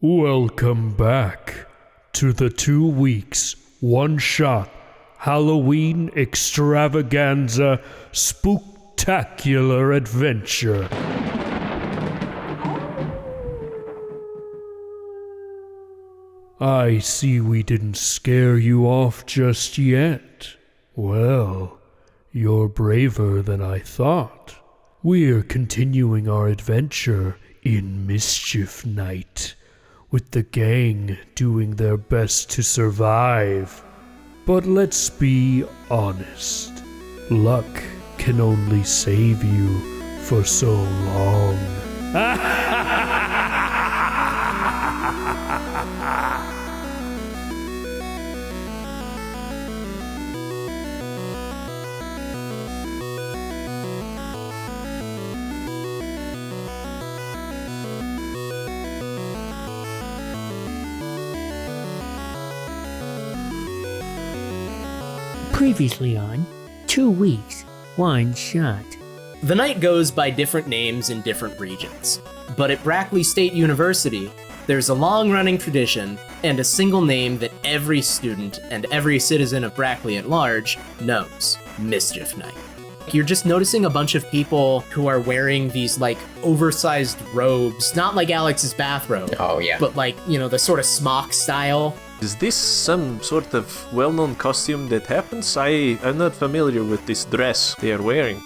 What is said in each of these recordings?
Welcome back to the 2 weeks, one-shot Halloween Extravaganza Spooktacular adventure. I see we didn't scare you off just yet. Well, you're braver than I thought. We're continuing our adventure in Mischief Night, with the gang doing their best to survive. But let's be honest, luck can only save you for so long. Previously on 2 weeks, one shot. The night goes by different names in different regions, but at Brackley State University, there's a long-running tradition and a single name that every student and every citizen of Brackley at large knows: Mischief Night. You're just noticing a bunch of people who are wearing these like oversized robes, not like Alex's bathrobe. Oh yeah. But like, you know, the sort of smock style. Is this some sort of well-known costume that happens? I'm not familiar with this dress they are wearing.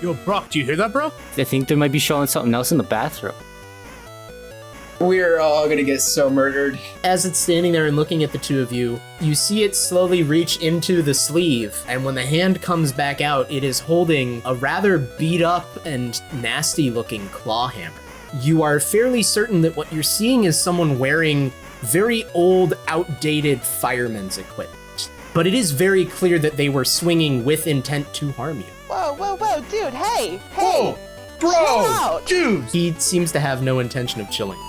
Yo, Brock, do you hear that, bro? I think they might be showing something else in the bathroom. We're all gonna get so murdered. As it's standing there and looking at the two of you, you see it slowly reach into the sleeve, and when the hand comes back out, it is holding a rather beat up and nasty looking claw hammer. You are fairly certain that what you're seeing is someone wearing very old, outdated fireman's equipment. But it is very clear that they were swinging with intent to harm you. Whoa, dude, hey! Whoa! Bro! Chill out. Dude! He seems to have no intention of chilling.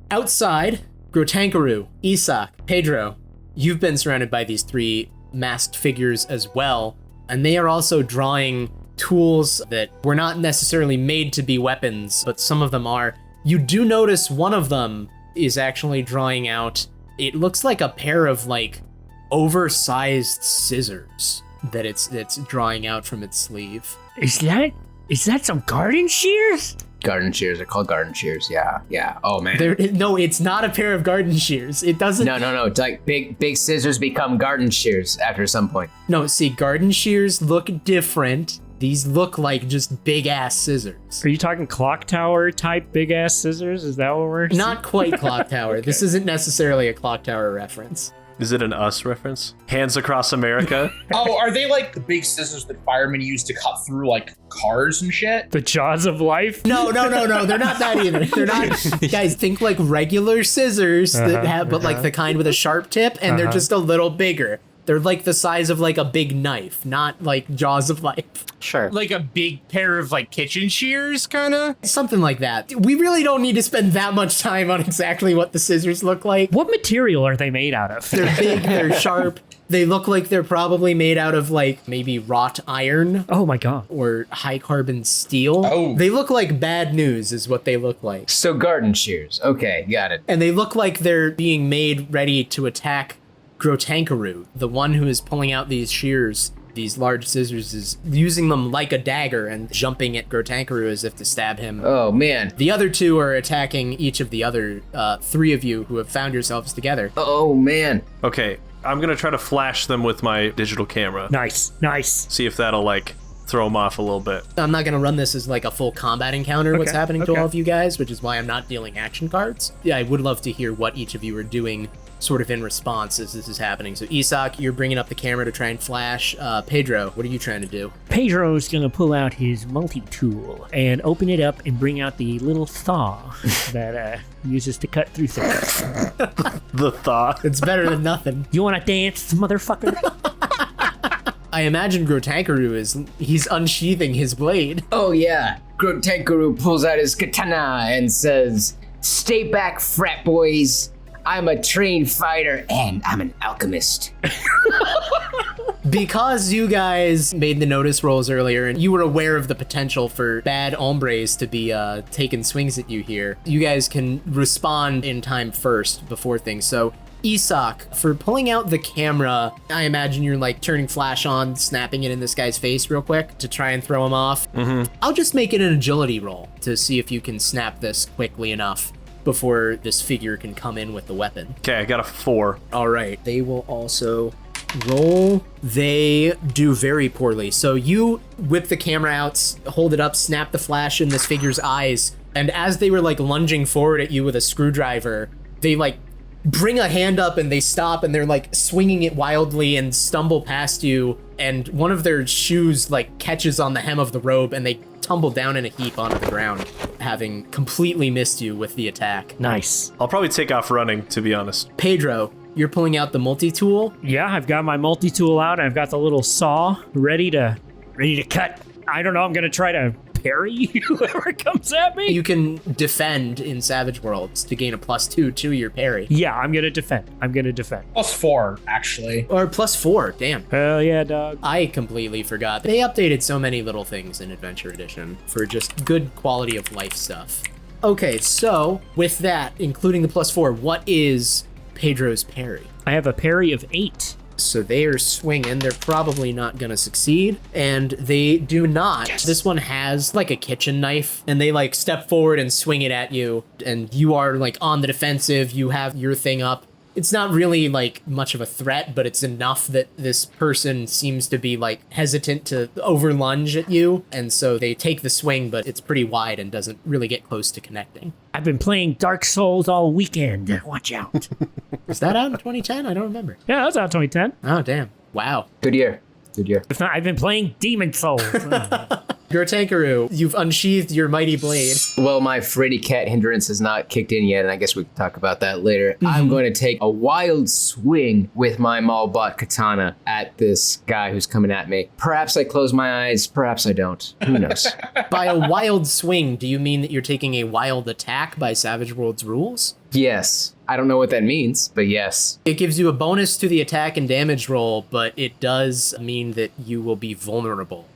Outside, Grotankaroo, Isak, Pedro, you've been surrounded by these three masked figures as well, and they are also drawing tools that were not necessarily made to be weapons, but some of them are. You do notice one of them is actually drawing out, it looks like a pair of like oversized scissors that it's drawing out from its sleeve. Is that some garden shears? Garden shears are called garden shears. Yeah. Oh man. No, it's not a pair of garden shears. It doesn't. No. It's like big scissors become garden shears after some point. No, see, garden shears look different. These look like just big ass scissors. Are you talking clock tower type big ass scissors? Is that what we're saying? Not quite clock tower. Okay. This isn't necessarily a clock tower reference. Is it an Us reference? Hands Across America? Oh, are they like the big scissors that firemen use to cut through like cars and shit? The jaws of life? No. They're not that either. They're not. Guys, think like regular scissors that have, but like the kind with a sharp tip, and they're just a little bigger. They're like the size of like a big knife, not like jaws of life. Sure. Like a big pair of like kitchen shears, kinda? Something like that. We really don't need to spend that much time on exactly what the scissors look like. What material are they made out of? They're big, they're sharp. They look like they're probably made out of like maybe wrought iron. Oh my god. Or high carbon steel. Oh. They look like bad news is what they look like. So garden shears. Okay, got it. And they look like they're being made ready to attack Grotankaroo. The one who is pulling out these shears, these large scissors, is using them like a dagger and jumping at Grotankaroo as if to stab him. Oh man. The other two are attacking each of the other three of you who have found yourselves together. Oh man. Okay, I'm gonna try to flash them with my digital camera. Nice. See if that'll like throw them off a little bit. I'm not gonna run this as like a full combat encounter, what's happening to all of you guys, which is why I'm not dealing action cards. Yeah, I would love to hear what each of you are doing sort of in response as this is happening. So Isak, you're bringing up the camera to try and flash. Pedro, what are you trying to do? Pedro's gonna pull out his multi-tool and open it up and bring out the little thaw that uses to cut through things. The thaw. It's better than nothing. You wanna dance, motherfucker? I imagine Grotankaru he's unsheathing his blade. Oh yeah. Grotankaru pulls out his katana and says, "Stay back, frat boys. I'm a trained fighter and I'm an alchemist." Because you guys made the notice rolls earlier and you were aware of the potential for bad hombres to be taking swings at you here, you guys can respond in time first before things. So Isak, for pulling out the camera, I imagine you're like turning flash on, snapping it in this guy's face real quick to try and throw him off. I'll just make it an agility roll to see if you can snap this quickly enough before this figure can come in with the weapon. Okay, I got a 4. All right, they will also roll. They do very poorly. So you whip the camera out, hold it up, snap the flash in this figure's eyes, and as they were like lunging forward at you with a screwdriver, they like bring a hand up and they stop and they're like swinging it wildly and stumble past you, and one of their shoes like catches on the hem of the robe and they tumble down in a heap onto the ground, having completely missed you with the attack. Nice. I'll probably take off running, to be honest. Pedro, you're pulling out the multi-tool. Yeah, I've got my multi-tool out. I've got the little saw ready to cut. I don't know. I'm gonna try to parry whoever comes at me. You can defend in Savage Worlds to gain a +2 to your parry. Yeah, I'm gonna defend. +4, actually. Or +4, damn. Hell yeah, dog. I completely forgot. They updated so many little things in Adventure Edition for just good quality of life stuff. Okay, so with that, including the +4, what is Pedro's parry? I have a parry of 8. So they are swinging. They're probably not going to succeed. And they do not. Yes. This one has like a kitchen knife and they like step forward and swing it at you. And you are like on the defensive. You have your thing up. It's not really like much of a threat, but it's enough that this person seems to be like hesitant to over lunge at you. And so they take the swing, but it's pretty wide and doesn't really get close to connecting. I've been playing Dark Souls all weekend. Watch out. Was that out in 2010? I don't remember. Yeah, that was out 2010. Oh, damn. Wow. Good year. If not, I've been playing Demon Souls. Grotankaru, you've unsheathed your mighty blade. Well, my Freddy Cat hindrance has not kicked in yet, and I guess we can talk about that later. I'm going to take a wild swing with my Malbot katana at this guy who's coming at me. Perhaps I close my eyes, perhaps I don't. Who knows? By a wild swing, do you mean that you're taking a wild attack by Savage Worlds rules? Yes. I don't know what that means, but yes. It gives you a bonus to the attack and damage roll, but it does mean that you will be vulnerable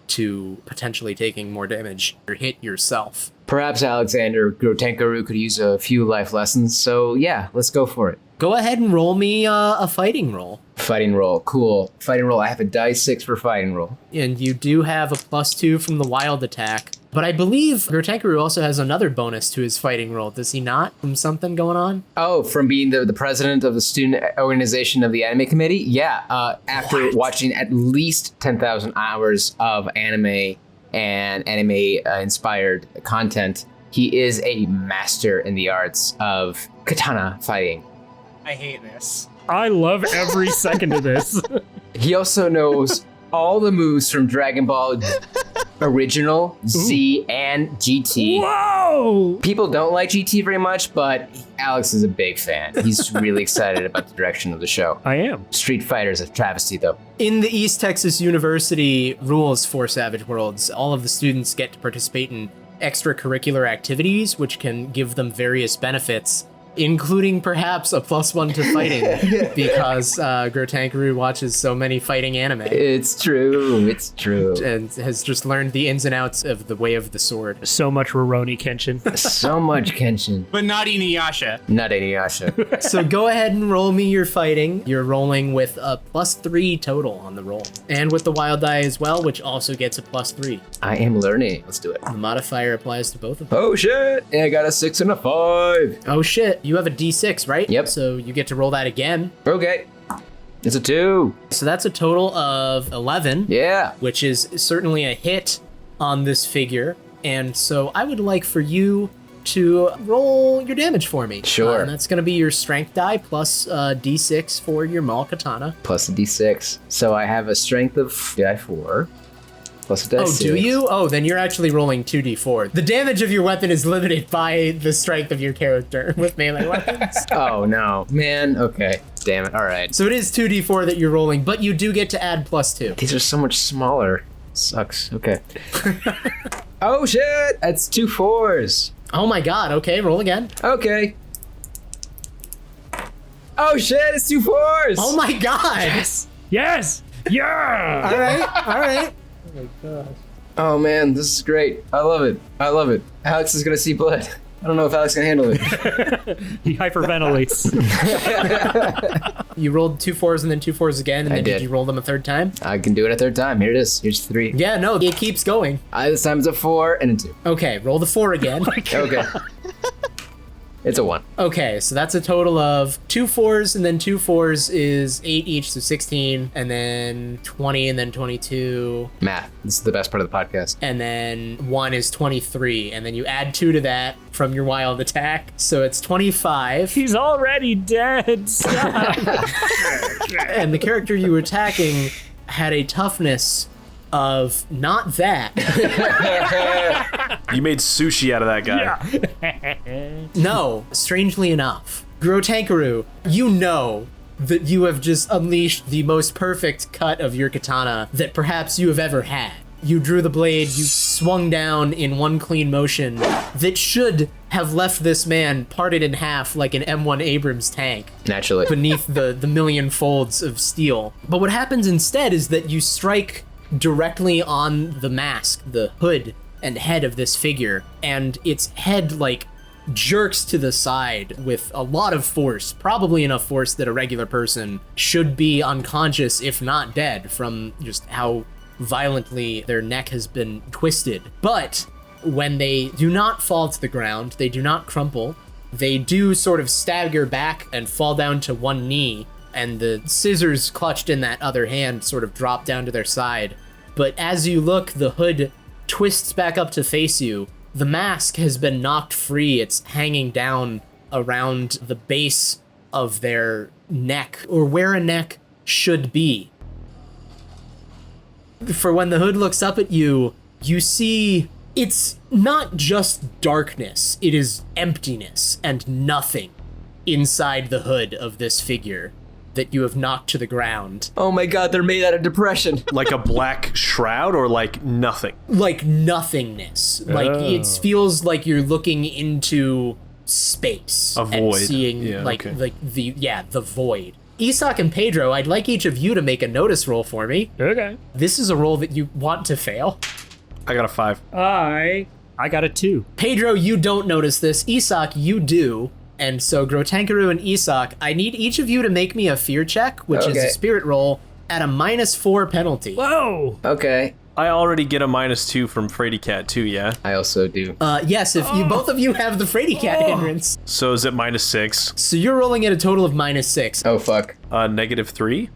to potentially taking more damage or hit yourself. Perhaps Alexander Grotankaru could use a few life lessons, so yeah, let's go for it. Go ahead and roll me a fighting roll. Fighting roll, cool. Fighting roll, I have a dice 6 for fighting roll. And you do have a +2 from the wild attack. But I believe Grotankaru also has another bonus to his fighting roll, does he not? From something going on? Oh, from being the president of the student organization of the anime committee? Yeah, after watching at least 10,000 hours of anime and anime-inspired content, he is a master in the arts of katana fighting. I hate this. I love every second of this. He also knows all the moves from Dragon Ball Original, Z, and GT. Whoa! People don't like GT very much, but Alex is a big fan. He's really excited about the direction of the show. I am. Street Fighter is a travesty, though. In the East Texas University rules for Savage Worlds, all of the students get to participate in extracurricular activities, which can give them various benefits, including perhaps a +1 to fighting, because Grotankaru watches so many fighting anime. It's true. And has just learned the ins and outs of the way of the sword. So much Rurouni Kenshin. So much Kenshin. But not Inuyasha. Not Inuyasha. So go ahead and roll me your fighting. You're rolling with a +3 total on the roll. And with the wild die as well, which also gets a +3. I am learning. Let's do it. The modifier applies to both of them. Oh, shit. And I got a 6 and a 5. Oh, shit. You have a D6, right? Yep. So you get to roll that again. Okay. It's a 2. So that's a total of 11. Yeah. Which is certainly a hit on this figure. And so I would like for you to roll your damage for me. Sure. And that's going to be your strength die plus D6 for your Maul Katana. Plus a D6. So I have a strength of die4. Plus a Oh, do you? Oh, then you're actually rolling 2d4. The damage of your weapon is limited by the strength of your character with melee weapons. Oh, no. Man, okay. damn it. All right. So it is 2d4 that you're rolling, but you do get to add +2. These are so much smaller. Sucks. Okay. Oh, shit. That's 2 4s. Oh my god, okay, roll again. Okay. Oh, shit. It's 2 4s. Oh my god! Yes! Yeah! Alright. Oh, man. This is great. I love it. Alex is going to see blood. I don't know if Alex can handle it. He hyperventilates. You rolled 2 4s and then 2 4s again, and then did you roll them a third time? I can do it a third time. Here it is. Here's 3. Yeah, no, it keeps going. This time it's a 4 and a 2. Okay, roll the 4 again. Okay. It's a 1. Okay, so that's a total of 2 4s, and then 2 4s is 8 each, so 16, and then 20, and then 22. Math. This is the best part of the podcast. And then 1 is 23, and then you add 2 to that from your wild attack, so it's 25. He's already dead. Stop. And the character you were attacking had a toughness of not that. You made sushi out of that guy. No, strangely enough. Grotankaru, you know that you have just unleashed the most perfect cut of your katana that perhaps you have ever had. You drew the blade, you swung down in one clean motion that should have left this man parted in half like an M1 Abrams tank Naturally. beneath the million folds of steel. But what happens instead is that you strike directly on the mask, the hood and head of this figure, and its head like jerks to the side with a lot of force, probably enough force that a regular person should be unconscious if not dead from just how violently their neck has been twisted. But when they do not fall to the ground, they do not crumple, they do sort of stagger back and fall down to one knee, and the scissors clutched in that other hand sort of drop down to their side. But as you look, the hood twists back up to face you. The mask has been knocked free. It's hanging down around the base of their neck, or where a neck should be. For when the hood looks up at you, you see it's not just darkness, it is emptiness and nothing inside the hood of this figure that you have knocked to the ground. Oh my god, they're made out of depression. Like a black shroud or like nothing? Like nothingness. Like it feels like you're looking into space. A and void. seeing the void. Isak and Pedro, I'd like each of you to make a notice roll for me. Okay. This is a roll that you want to fail. I got a 5. I got a 2. Pedro, you don't notice this. Isak, you do. And so Grotankaru and Isak, I need each of you to make me a fear check, which is a spirit roll at a -4 penalty. Whoa! Okay. I already get a -2 from Frady Cat too, yeah? I also do. Yes, if you both of you have the Frady Cat hindrance. So is it -6? So you're rolling at a total of -6. Oh, fuck. -3?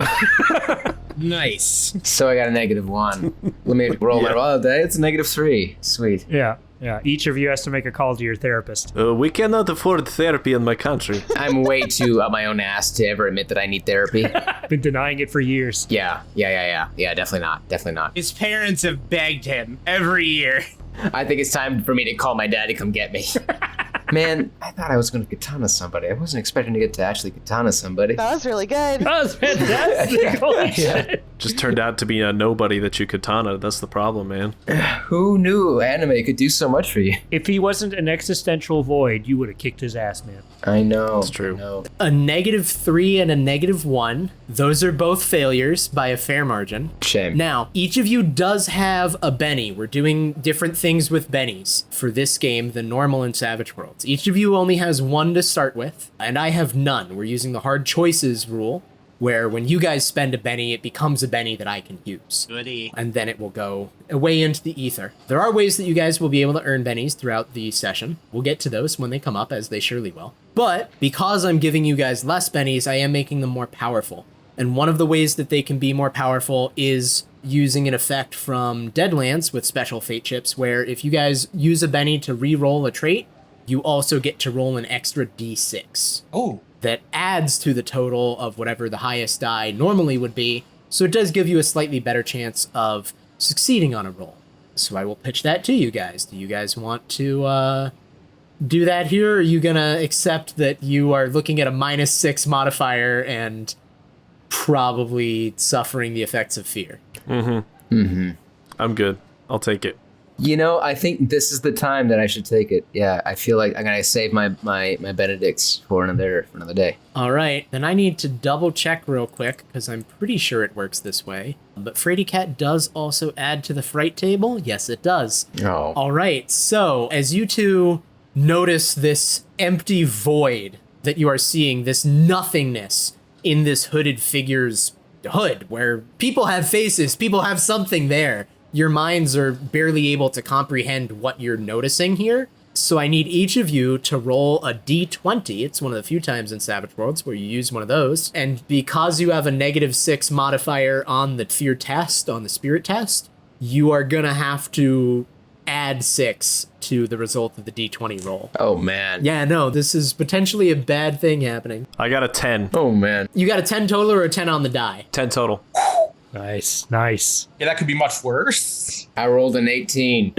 Nice. So I got a -1. Let me roll my roll day. It's a -3. Sweet. Yeah. Each of you has to make a call to your therapist. We cannot afford therapy in my country. I'm way too up my own ass to ever admit that I need therapy. Been denying it for years. Yeah, definitely not. His parents have begged him every year. I think it's time for me to call my dad to come get me. Man, I thought I was going to katana somebody. I wasn't expecting to get to actually katana somebody. That was really good. That was fantastic. Holy shit. Just turned out to be a nobody that you katana. That's the problem, man. Who knew anime could do so much for you? If he wasn't an existential void, you would have kicked his ass, man. I know. It's true. I know. A -3 and a -1. Those are both failures by a fair margin. Shame. Now, each of you does have a Benny. We're doing different things with Bennies for this game, the normal and savage worlds. Each of you only has one to start with, and I have none. We're using the hard choices rule, where when you guys spend a Benny, it becomes a Benny that I can use. Goody. And then it will go away into the ether. There are ways that you guys will be able to earn Bennies throughout the session. We'll get to those when they come up, as they surely will. But because I'm giving you guys less Bennies, I am making them more powerful. And one of the ways that they can be more powerful is using an effect from Deadlands with special fate chips, where if you guys use a Benny to re-roll a trait, you also get to roll an extra d6. Oh. That adds to the total of whatever the highest die normally would be, so it does give you a slightly better chance of succeeding on a roll. So I will pitch that to you guys. Do you guys want to do that here, or are you gonna accept that you are looking at a -6 modifier and probably suffering the effects of fear? I'm good. I'll take it. You know, I think this is the time that I should take it. Yeah, I feel like I'm gonna save my Benedicts for another day. All right, then I need to double check real quick because I'm pretty sure it works this way. But Fraidy Cat does also add to the fright table. Yes, it does. Oh. All right, so as you two notice this empty void that you are seeing, this nothingness in this hooded figure's hood, where people have faces, people have something there. Your minds are barely able to comprehend what you're noticing here. So I need each of you to roll a d20. It's one of the few times in Savage Worlds where you use one of those. And because you have a -6 modifier on the fear test, on the spirit test, you are gonna have to add 6 to the result of the d20 roll. Oh, man. Yeah, no, this is potentially a bad thing happening. I got a 10. Oh, man. You got a 10 total or a 10 on the die? 10 total. Nice, nice. Yeah, that could be much worse. I rolled an 18.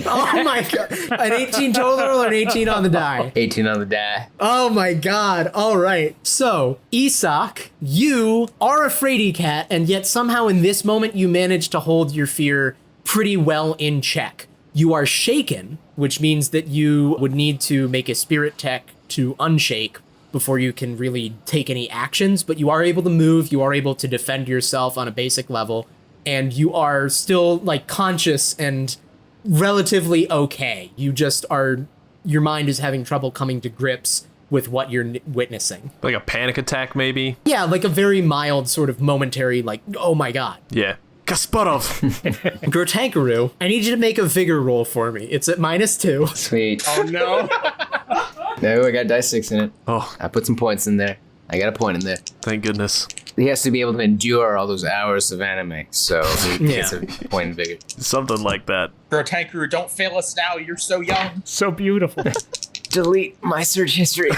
Oh my god. An 18 total or an 18 on the die? 18 on the die. Oh my god. All right. So, Isak, you are a fraidy cat, and yet somehow in this moment you manage to hold your fear pretty well in check. You are shaken, which means that you would need to make a spirit check to unshake before you can really take any actions, but you are able to move, you are able to defend yourself on a basic level, and you are still like conscious and relatively okay. You just are, your mind is having trouble coming to grips with what you're witnessing. Like a panic attack, maybe? Yeah, like a very mild sort of momentary, like, oh my god. Yeah. Kasparov! Grotankaroo, I need you to make a vigor roll for me. It's at -2. Sweet. Oh no. No, I got dice 6 in it. Oh, I put some points in there. I got a point in there. thank goodness. He has to be able to endure all those hours of anime, so he Yeah. gets a point in vigor. Something like that. Grotankaroo, don't fail us now. You're so young. So beautiful. Delete my search history.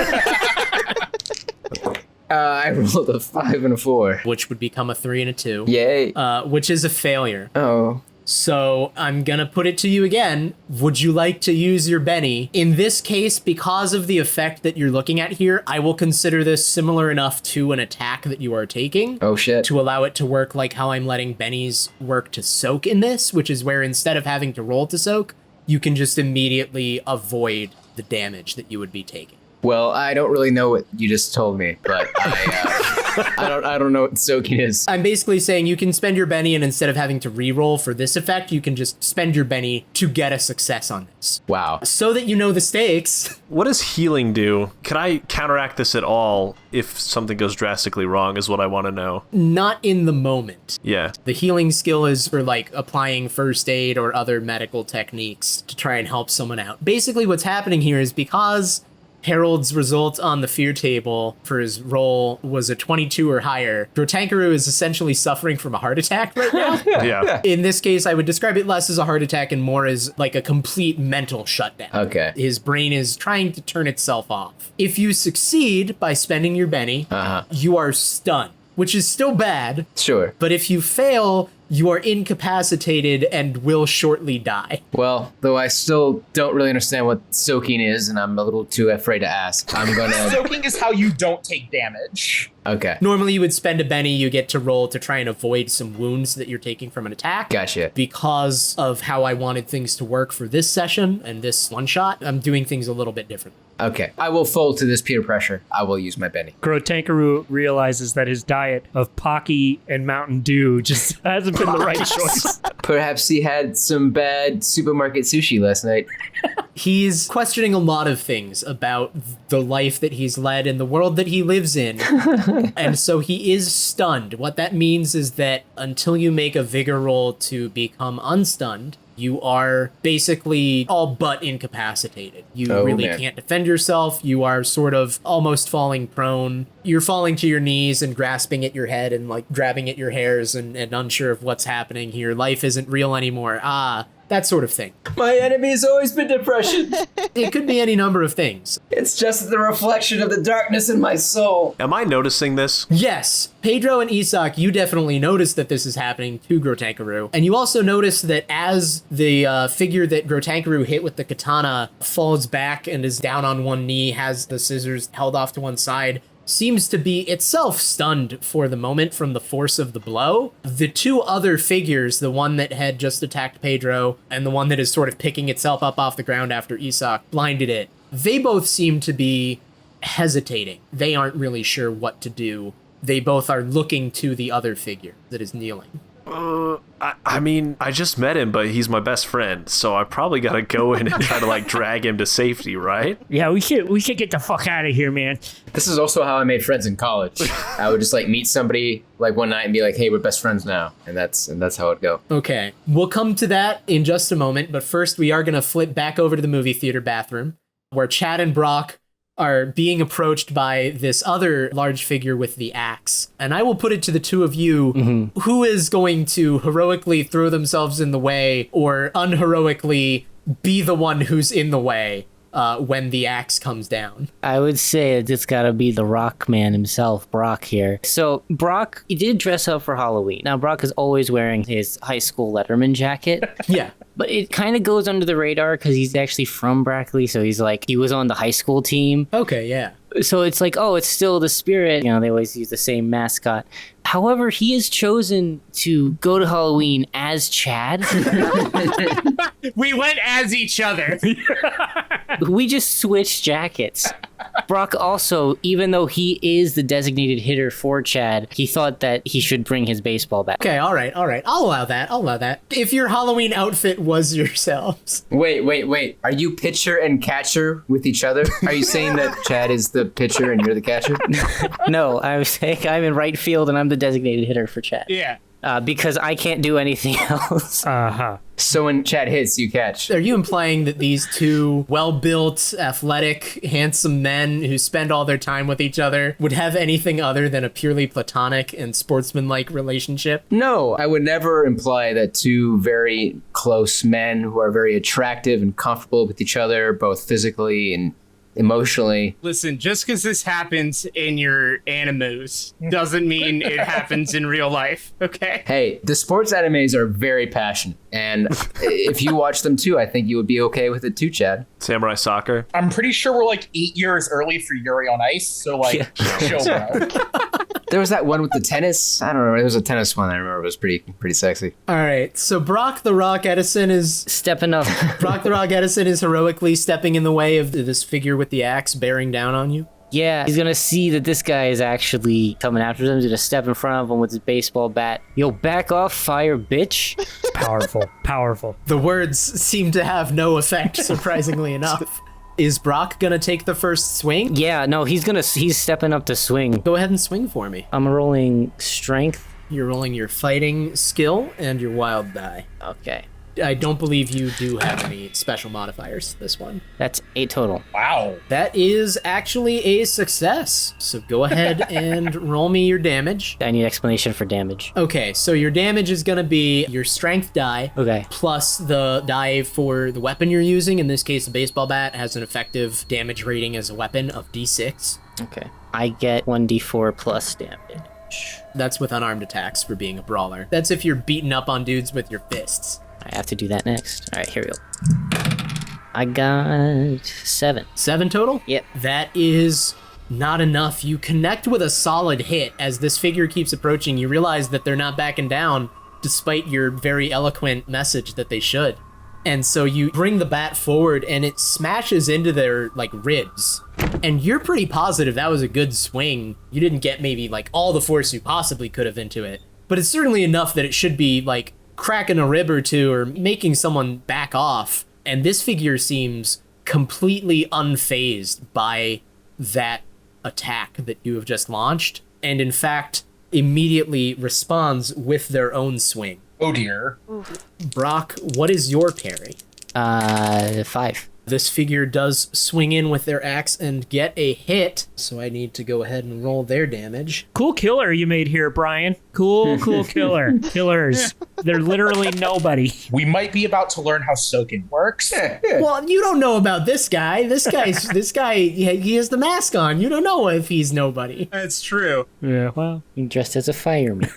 I rolled a 5 and a 4. Which would become a 3 and a 2. Yay. Which is a failure. Oh. So I'm gonna put it to you again. Would you like to use your Benny? In this case, because of the effect that you're looking at here, I will consider this similar enough to an attack that you are taking Oh, shit. to allow it to work like how I'm letting Benny's work to soak in this, which is where instead of having to roll to soak, you can just immediately avoid the damage that you would be taking. Well, I don't really know what you just told me, but I don't know what soaking is. I'm basically saying you can spend your Benny, and instead of having to re-roll for this effect, you can just spend your Benny to get a success on this. Wow. So that you know the stakes. What does healing do? Can I counteract this at all if something goes drastically wrong is what I want to know. Not in the moment. Yeah. The healing skill is for like applying first aid or other medical techniques to try and help someone out. Basically what's happening here is because Harold's result on the fear table for his roll was a 22 or higher, Grotankaroo is essentially suffering from a heart attack right now. Yeah. In this case, I would describe it less as a heart attack and more as like a complete mental shutdown. Okay. His brain is trying to turn itself off. If you succeed by spending your Benny, you are stunned, which is still bad. Sure. But if you fail, you are incapacitated and will shortly die. Well, though I still don't really understand what soaking is, and I'm a little too afraid to ask, I'm gonna... Soaking is how you don't take damage. Okay. Normally you would spend a Benny, you get to roll to try and avoid some wounds that you're taking from an attack. Gotcha. Because of how I wanted things to work for this session and this one shot, I'm doing things a little bit different. Okay. I will fold to this peer pressure. I will use my Benny. Grotankaroo realizes that his diet of Pocky and Mountain Dew just hasn't been the right choice. Perhaps he had some bad supermarket sushi last night. He's questioning a lot of things about the life that he's led and the world that he lives in. And so he is stunned. What that means is that until you make a vigor roll to become unstunned, you are basically all but incapacitated. You can't defend yourself. You are sort of almost falling prone. You're falling to your knees and grasping at your head and like grabbing at your hairs and unsure of what's happening here. Life isn't real anymore. that sort of thing. My enemy has always been depression. It could be any number of things. It's just the reflection of the darkness in my soul. Am I noticing this? Yes, Pedro and Isak, you definitely notice that this is happening to Grotankaroo. And you also notice that as the figure that Grotankaroo hit with the katana falls back and is down on one knee, has the scissors held off to one side, seems to be itself stunned for the moment from the force of the blow. The two other figures, the one that had just attacked Pedro and the one that is sort of picking itself up off the ground after Isak blinded it, they both seem to be hesitating. They aren't really sure what to do. They both are looking to the other figure that is kneeling. I mean, I just met him, but he's my best friend, so I probably gotta go in and try to like drag him to safety, right? Yeah, we should get the fuck out of here, man. This is also how I made friends in college. I would just like meet somebody like one night and be like, "Hey, we're best friends now," and that's how it'd go. Okay, we'll come to that in just a moment, but first we are gonna flip back over to the movie theater bathroom, where Chad and Brock are being approached by this other large figure with the axe. And I will put it to the two of you, who is going to heroically throw themselves in the way or unheroically be the one who's in the way when the axe comes down? I would say it's gotta be the Rock Man himself, Brock here. So Brock, he did dress up for Halloween. Now Brock is always wearing his high school Letterman jacket. Yeah. But it kind of goes under the radar because he's actually from Brackley, so he's like, he was on the high school team. Okay, yeah. So it's like, oh, it's still the spirit. You know, they always use the same mascot. However, he has chosen to go to Halloween as Chad. We went as each other. We just switched jackets. Brock also, even though he is the designated hitter for Chad, he thought that he should bring his baseball bat. Okay, all right. I'll allow that. If your Halloween outfit was yourselves. Wait. Are you pitcher and catcher with each other? Are you saying that Chad is the pitcher and you're the catcher? No, I was saying I'm in right field and I'm the designated hitter for Chad. Yeah. Because I can't do anything else. Uh-huh. So when Chad hits, you catch. Are you implying that these two well-built, athletic, handsome men who spend all their time with each other would have anything other than a purely platonic and sportsmanlike relationship? No, I would never imply that two very close men who are very attractive and comfortable with each other, both physically and emotionally. Listen, just because this happens in your animes doesn't mean it happens in real life, okay? Hey, the sports animes are very passionate, and if you watch them too, I think you would be okay with it too, Chad. Samurai soccer. I'm pretty sure we're like 8 years early for Yuri on Ice, so like, chill, bro. There was that one with the tennis. I don't know. There was a tennis one I remember. It was pretty sexy. All right, so Brock the Rock Edison is... Stepping up. Brock the Rock Edison is heroically stepping in the way of this figure with the axe bearing down on you? Yeah, he's gonna see that this guy is actually coming after him. He's gonna step in front of him with his baseball bat. Yo, back off, fire, bitch. Powerful. The words seem to have no effect, surprisingly enough. Is Brock gonna take the first swing? Yeah, no, he's stepping up to swing. Go ahead and swing for me. I'm rolling strength. You're rolling your fighting skill and your wild die. Okay. I don't believe you do have any special modifiers, this one. That's 8 total. Wow. That is actually a success. So go ahead and roll me your damage. I need explanation for damage. Okay, so your damage is going to be your strength die. Okay. Plus the die for the weapon you're using. In this case, the baseball bat has an effective damage rating as a weapon of D6. Okay. I get 1d4 plus damage. That's with unarmed attacks for being a brawler. That's if you're beating up on dudes with your fists. I have to do that next. All right, here we go. I got 7. 7 total? Yep. That is not enough. You connect with a solid hit. As this figure keeps approaching, you realize that they're not backing down, despite your very eloquent message that they should. And so you bring the bat forward, and it smashes into their, ribs. And you're pretty positive that was a good swing. You didn't get maybe, all the force you possibly could have into it. But it's certainly enough that it should be, cracking a rib or two or making someone back off. And this figure seems completely unfazed by that attack that you have just launched. And in fact, immediately responds with their own swing. Oh dear. Brock, what is your parry? 5. This figure does swing in with their axe and get a hit, so I need to go ahead and roll their damage. Cool killer you made here, Brian. Cool killer. Killers. They're literally nobody. We might be about to learn how soaking works. Well, you don't know about this guy. This guy, he has the mask on. You don't know if he's nobody. That's true. Yeah, well. I'm dressed as a fireman.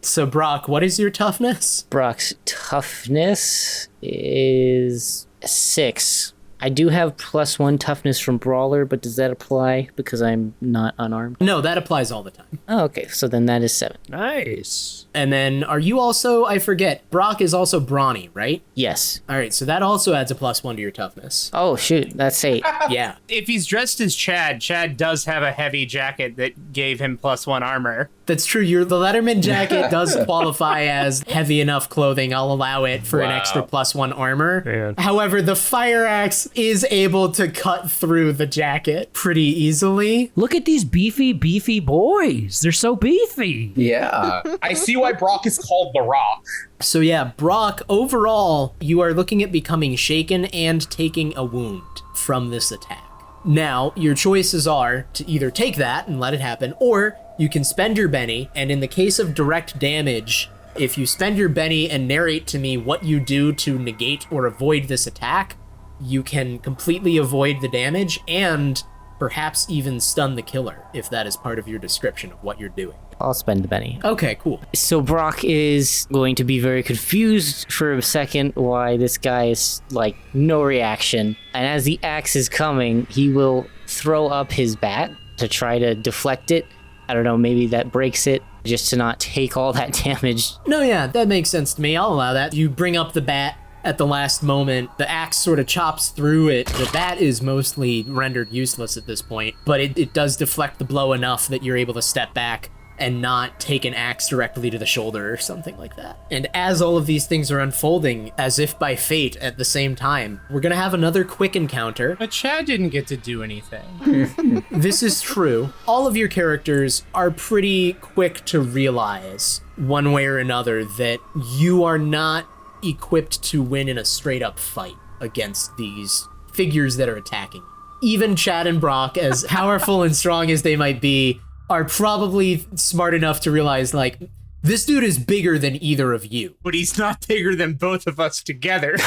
So, Brock, what is your toughness? Brock's toughness is 6. I do have +1 toughness from Brawler, but does that apply because I'm not unarmed? No, that applies all the time. Oh, okay. So then that is 7. Nice. And then are you also, I forget, Brock is also brawny, right? Yes. All right, so that also adds a +1 to your toughness. Oh, shoot. That's 8. Yeah. If he's dressed as Chad, Chad does have a heavy jacket that gave him +1 armor. That's true. The Letterman jacket does qualify as heavy enough clothing. I'll allow it for an extra +1 armor. Man. However, the fire axe is able to cut through the jacket pretty easily. Look at these beefy boys. They're so beefy. Yeah. I see why Brock is called the Rock. So yeah, Brock, overall, you are looking at becoming shaken and taking a wound from this attack. Now, your choices are to either take that and let it happen, or you can spend your Benny, and in the case of direct damage, if you spend your Benny and narrate to me what you do to negate or avoid this attack, you can completely avoid the damage and perhaps even stun the killer, if that is part of your description of what you're doing. I'll spend the Benny. Okay, cool. So Brock is going to be very confused for a second why this guy is like no reaction. And as the axe is coming, he will throw up his bat to try to deflect it. I don't know, maybe that breaks it just to not take all that damage. No, yeah, that makes sense to me. I'll allow that. You bring up the bat at the last moment. The axe sort of chops through it. The bat is mostly rendered useless at this point, but it does deflect the blow enough that you're able to step back and not take an axe directly to the shoulder or something like that. And as all of these things are unfolding, as if by fate at the same time, we're gonna have another quick encounter. But Chad didn't get to do anything. This is true. All of your characters are pretty quick to realize, one way or another, that you are not equipped to win in a straight-up fight against these figures that are attacking. Even Chad and Brock, as powerful and strong as they might be, are probably smart enough to realize, like, this dude is bigger than either of you. But he's not bigger than both of us together.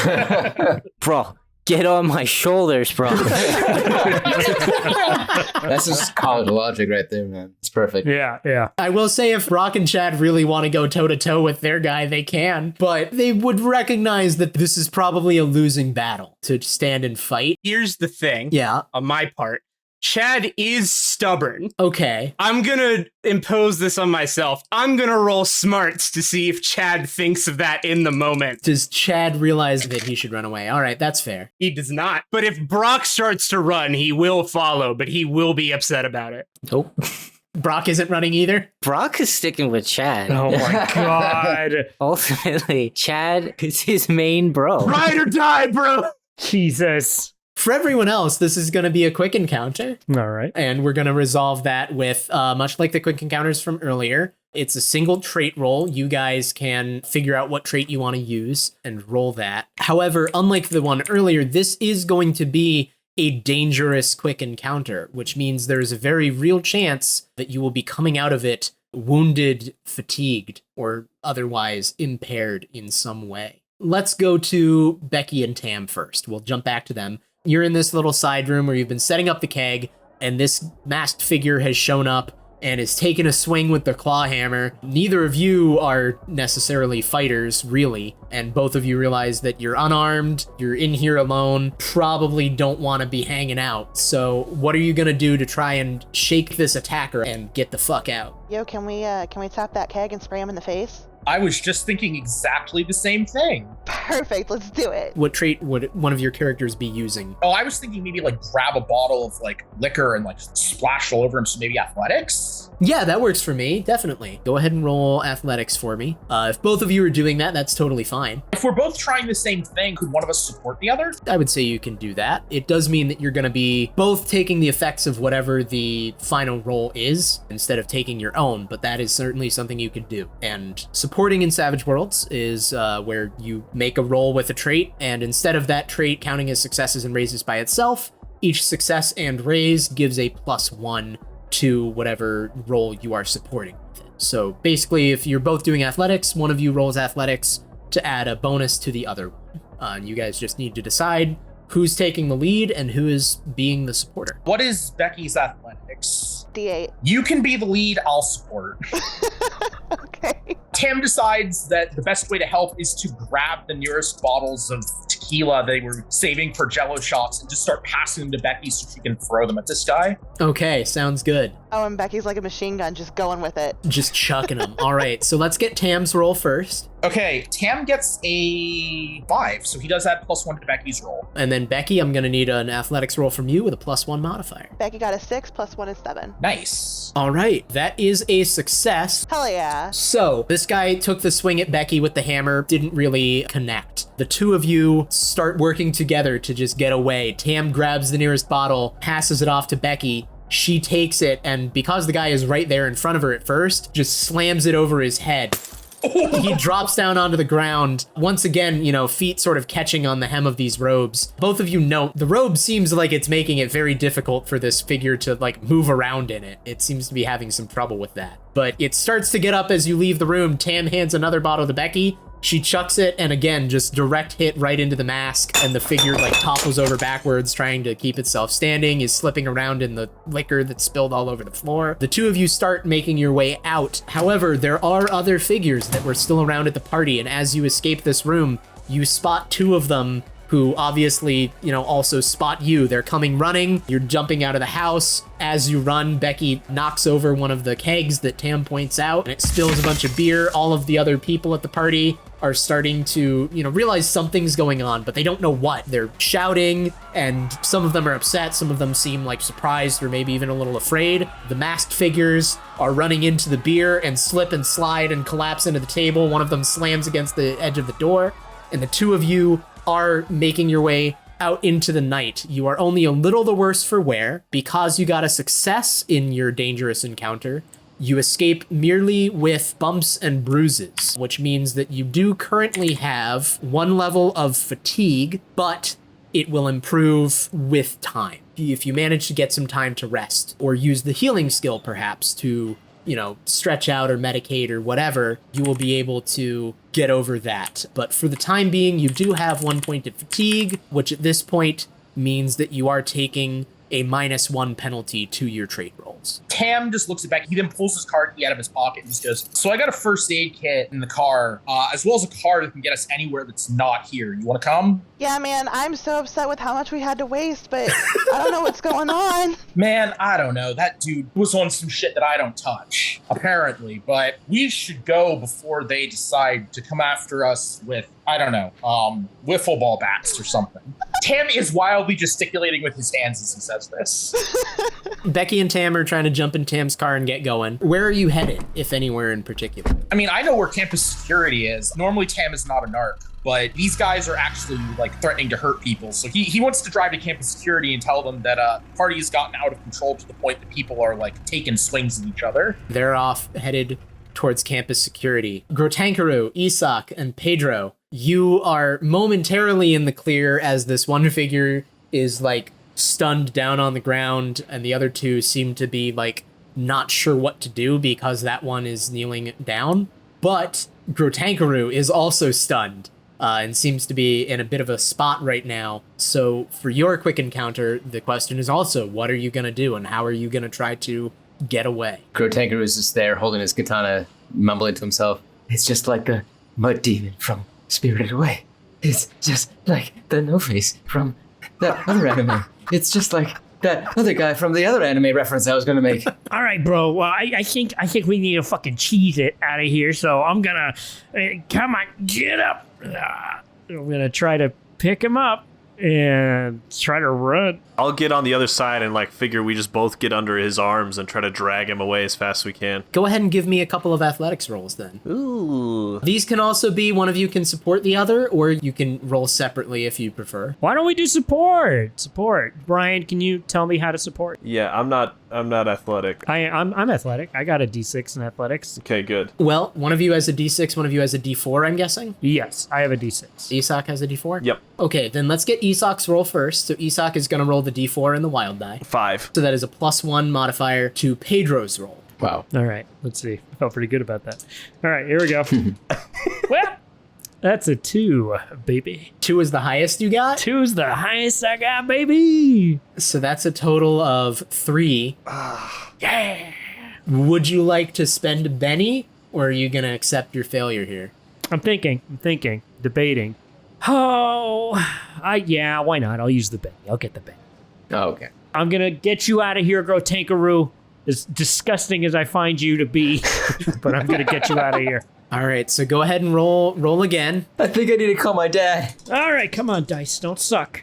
Bro, get on my shoulders, bro. That's just college logic right there, man. It's perfect. Yeah. I will say if Brock and Chad really want to go toe-to-toe with their guy, they can, but they would recognize that this is probably a losing battle to stand and fight. Here's the thing. Yeah. On my part, Chad is stubborn. Okay. I'm gonna impose this on myself. I'm gonna roll smarts to see if Chad thinks of that in the moment. Does Chad realize that he should run away? All right, that's fair. He does not. But if Brock starts to run, he will follow, but he will be upset about it. Nope. Brock isn't running either? Brock is sticking with Chad. Oh my god. Ultimately, Chad is his main bro. Ride or die, bro! Jesus. For everyone else, this is going to be a quick encounter. All right. And we're going to resolve that with, much like the quick encounters from earlier, it's a single trait roll. You guys can figure out what trait you want to use and roll that. However, unlike the one earlier, this is going to be a dangerous quick encounter, which means there's a very real chance that you will be coming out of it wounded, fatigued, or otherwise impaired in some way. Let's go to Becky and Tam first. We'll jump back to them. You're in this little side room where you've been setting up the keg, and this masked figure has shown up and is taking a swing with the claw hammer. Neither of you are necessarily fighters, really, and both of you realize that you're unarmed, you're in here alone, probably don't want to be hanging out. So what are you gonna do to try and shake this attacker and get the fuck out? Yo, can we tap that keg and spray him in the face? I was just thinking exactly the same thing. Perfect, let's do it. What trait would one of your characters be using? Oh, I was thinking maybe like grab a bottle of like liquor and like splash all over him, so maybe athletics? Yeah, that works for me, definitely. Go ahead and roll athletics for me. If both of you are doing that, that's totally fine. If we're both trying the same thing, could one of us support the other? I would say you can do that. It does mean that you're going to be both taking the effects of whatever the final roll is instead of taking your own, but that is certainly something you could do and support supporting in Savage Worlds is where you make a roll with a trait, and instead of that trait counting as successes and raises by itself, each success and raise gives a +1 to whatever role you are supporting with it. So basically, if you're both doing athletics, one of you rolls athletics to add a bonus to the other one. And you guys just need to decide who's taking the lead and who is being the supporter. What is Becky's athletics? D8. You can be the lead, I'll support. Okay. Tam decides that the best way to help is to grab the nearest bottles of tequila they were saving for Jello shots and just start passing them to Becky so she can throw them at this guy. Okay, sounds good. Oh, and Becky's like a machine gun, just going with it. Just chucking them. All right, so let's get Tam's roll first. Okay, Tam gets a 5, so he does add +1 to Becky's roll. And then Becky, I'm going to need an athletics roll from you with a +1 modifier. Becky got a 6, +1 is 7. Nice. All right, that is a success. Hell yeah. So this guy took the swing at Becky with the hammer, didn't really connect. The two of you start working together to just get away. Tam grabs the nearest bottle, passes it off to Becky. She takes it, and because the guy is right there in front of her at first, just slams it over his head. He drops down onto the ground. Once again, feet sort of catching on the hem of these robes. Both of you note the robe seems like it's making it very difficult for this figure to move around in it. It seems to be having some trouble with that. But it starts to get up as you leave the room. Tam hands another bottle to Becky. She chucks it, and again, just direct hit right into the mask, and the figure topples over backwards, trying to keep itself standing, is slipping around in the liquor that's spilled all over the floor. The two of you start making your way out. However, there are other figures that were still around at the party, and as you escape this room, you spot two of them who obviously, also spot you. They're coming running. You're jumping out of the house. As you run, Becky knocks over one of the kegs that Tam points out, and it spills a bunch of beer. All of the other people at the party are starting to, realize something's going on, but they don't know what. They're shouting, and some of them are upset. Some of them seem surprised or maybe even a little afraid. The masked figures are running into the beer and slip and slide and collapse into the table. One of them slams against the edge of the door, and the two of you are making your way out into the night. You are only a little the worse for wear. Because you got a success in your dangerous encounter, you escape merely with bumps and bruises, which means that you do currently have 1 level of fatigue, but it will improve with time. If you manage to get some time to rest or use the healing skill perhaps to stretch out or medicate or whatever, you will be able to get over that. But for the time being, you do have 1 point of fatigue, which at this point means that you are taking a -1 penalty to your trait rolls. Tam just looks at Becky. He then pulls his card key out of his pocket and just goes, so I got a first aid kit in the car, as well as a car that can get us anywhere that's not here. You want to come? Yeah, man, I'm so upset with how much we had to waste, but I don't know what's going on. Man, I don't know. That dude was on some shit that I don't touch, apparently. But we should go before they decide to come after us with, wiffle ball bats or something. Tam is wildly gesticulating with his hands as he says this. Becky and Tam are trying to jump in Tam's car and get going. Where are you headed, if anywhere in particular? I mean, I know where campus security is. Normally, Tam is not a narc, but these guys are actually threatening to hurt people. So he wants to drive to campus security and tell them that the party has gotten out of control to the point that people are taking swings at each other. They're off headed towards campus security. Grotankaru, Isak, and Pedro, you are momentarily in the clear as this one figure is stunned down on the ground, and the other two seem to be not sure what to do because that one is kneeling down. But Grotankaru is also stunned and seems to be in a bit of a spot right now. So for your quick encounter, the question is also, what are you going to do and how are you going to try to get away? Grotankaru is just there holding his katana, mumbling to himself. It's just like the mud demon from Spirited Away. It's just like the No-Face from that other anime. It's just like that other guy from the other anime reference I was going to make. All right, bro. Well, I think we need to fucking cheese it out of here. So I'm gonna come on, get up. I'm gonna try to pick him up and try to run. I'll get on the other side and figure we just both get under his arms and try to drag him away as fast as we can. Go ahead and give me a couple of athletics rolls then. Ooh. These can also be one of you can support the other, or you can roll separately if you prefer. Why don't we do support? Brian, can you tell me how to support? Yeah, I'm not I'm not athletic. I'm athletic. I got a D6 in athletics. Okay, good. Well, one of you has a D6, one of you has a D4, I'm guessing? Yes, I have a D6. Isak has a D4? Yep. Okay, then let's get Isak's roll first. So Isak is going to roll the D4 and the wild die. 5. So that is a +1 modifier to Pedro's roll. Wow. All right, let's see. I felt pretty good about that. All right, here we go. Well, that's a 2, baby. 2 is the highest you got? 2's the highest I got, baby. So that's a total of 3. Yeah. Would you like to spend a Benny, or are you going to accept your failure here? I'm thinking, debating. Oh, yeah, why not? I'll use the Benny. I'll get the Benny. Oh, okay. I'm going to get you out of here, Grotankaroo. As disgusting as I find you to be, but I'm going to get you out of here. All right, so go ahead and roll again. I think I need to call my dad. All right, come on, dice. Don't suck.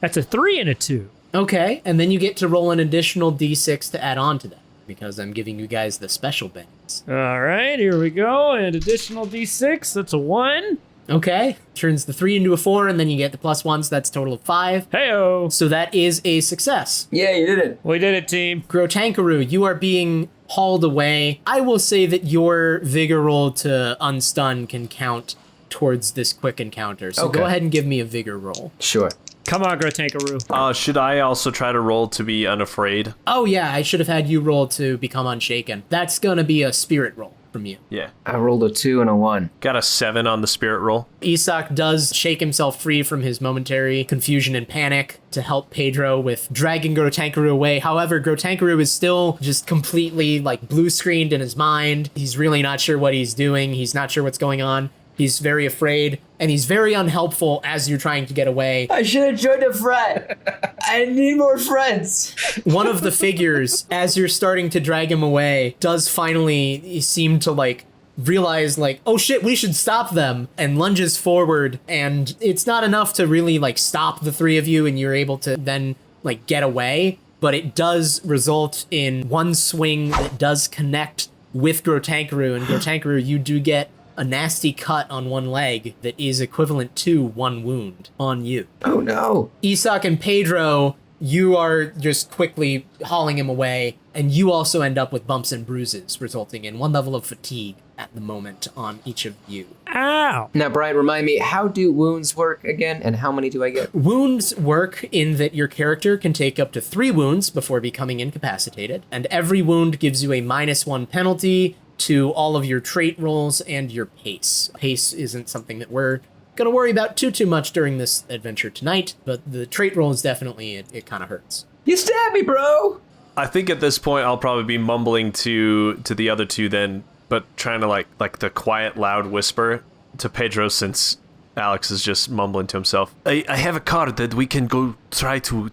That's a 3 and a 2. Okay, and then you get to roll an additional D6 to add on to that, because I'm giving you guys the special Bennies. All right, here we go. An additional D6. That's a 1. Okay, turns the 3 into a 4, and then you get the +1, so that's a total of 5. Hey-o. So that is a success. Yeah, you did it. We did it, team. Grotankaroo, you are being hauled away. I will say that your vigor roll to unstun can count towards this quick encounter. So Okay. go ahead and give me a vigor roll. Sure. Come on, Grotankaroo. Should I also try to roll to be unafraid? Oh yeah, I should have had you roll to become unshaken. That's gonna be a spirit roll from you. Yeah. I rolled a 2 and a 1. Got a 7 on the spirit roll. Isak does shake himself free from his momentary confusion and panic to help Pedro with dragging Grotankaroo away. However, Grotankaroo is still just completely like blue screened in his mind. He's really not sure what he's doing. He's not sure what's going on. He's very afraid, and he's very unhelpful as you're trying to get away. I should have joined a frat. I need more friends. One of the figures, as you're starting to drag him away, does finally seem to like realize like, oh shit, we should stop them, and lunges forward, and it's not enough to really like stop the three of you and you're able to then like get away, but it does result in one swing that does connect with Grotankaroo, and Grotankaroo, you do get a nasty cut on one leg that is equivalent to 1 wound on you. Oh no. Isak and Pedro, you are just quickly hauling him away, and you also end up with bumps and bruises, resulting in 1 level of fatigue at the moment on each of you. Ow. Now, Brian, remind me, how do wounds work again, and how many do I get? Wounds work in that your character can take up to 3 wounds before becoming incapacitated, and every wound gives you a -1 penalty to all of your trait rolls and your pace. Pace isn't something that we're gonna worry about too much during this adventure tonight, but the trait roll is definitely, it kind of hurts. You stabbed me, bro! I think at this point I'll probably be mumbling to the other two then, but trying to like the quiet, loud whisper to Pedro since Alex is just mumbling to himself. I have a car that we can go try to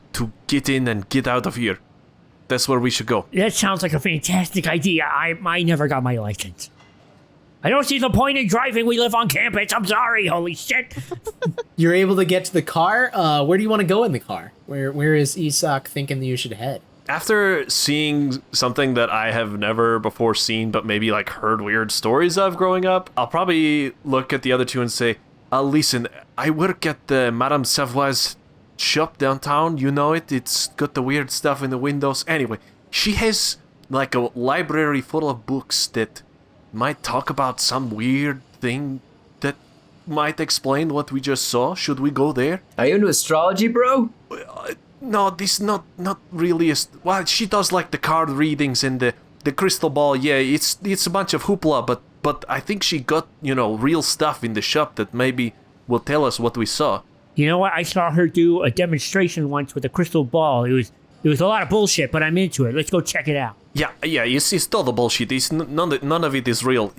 get in and get out of here. That's where we should go. That sounds like a fantastic idea. I never got my license. I don't see the point in driving. We live on campus. I'm sorry. Holy shit. You're able to get to the car. Where do you want to go in the car? Where is Isak thinking that you should head? After seeing something that I have never before seen, but maybe like heard weird stories of growing up, I'll probably look at the other two and say, listen, I work at the Madame Savoie's shop downtown. You know it. It's got the weird stuff in the windows. Anyway, she has like a library full of books that might talk about some weird thing that might explain what we just saw. Should we go there? Are you into astrology, bro? No, this not really. Well, she does like the card readings and the crystal ball. Yeah, it's a bunch of hoopla, but I think she got, real stuff in the shop that maybe will tell us what we saw. You know what? I saw her do a demonstration once with a crystal ball. It was a lot of bullshit, but I'm into it. Let's go check it out. Yeah, it's total bullshit. It's none of it is real.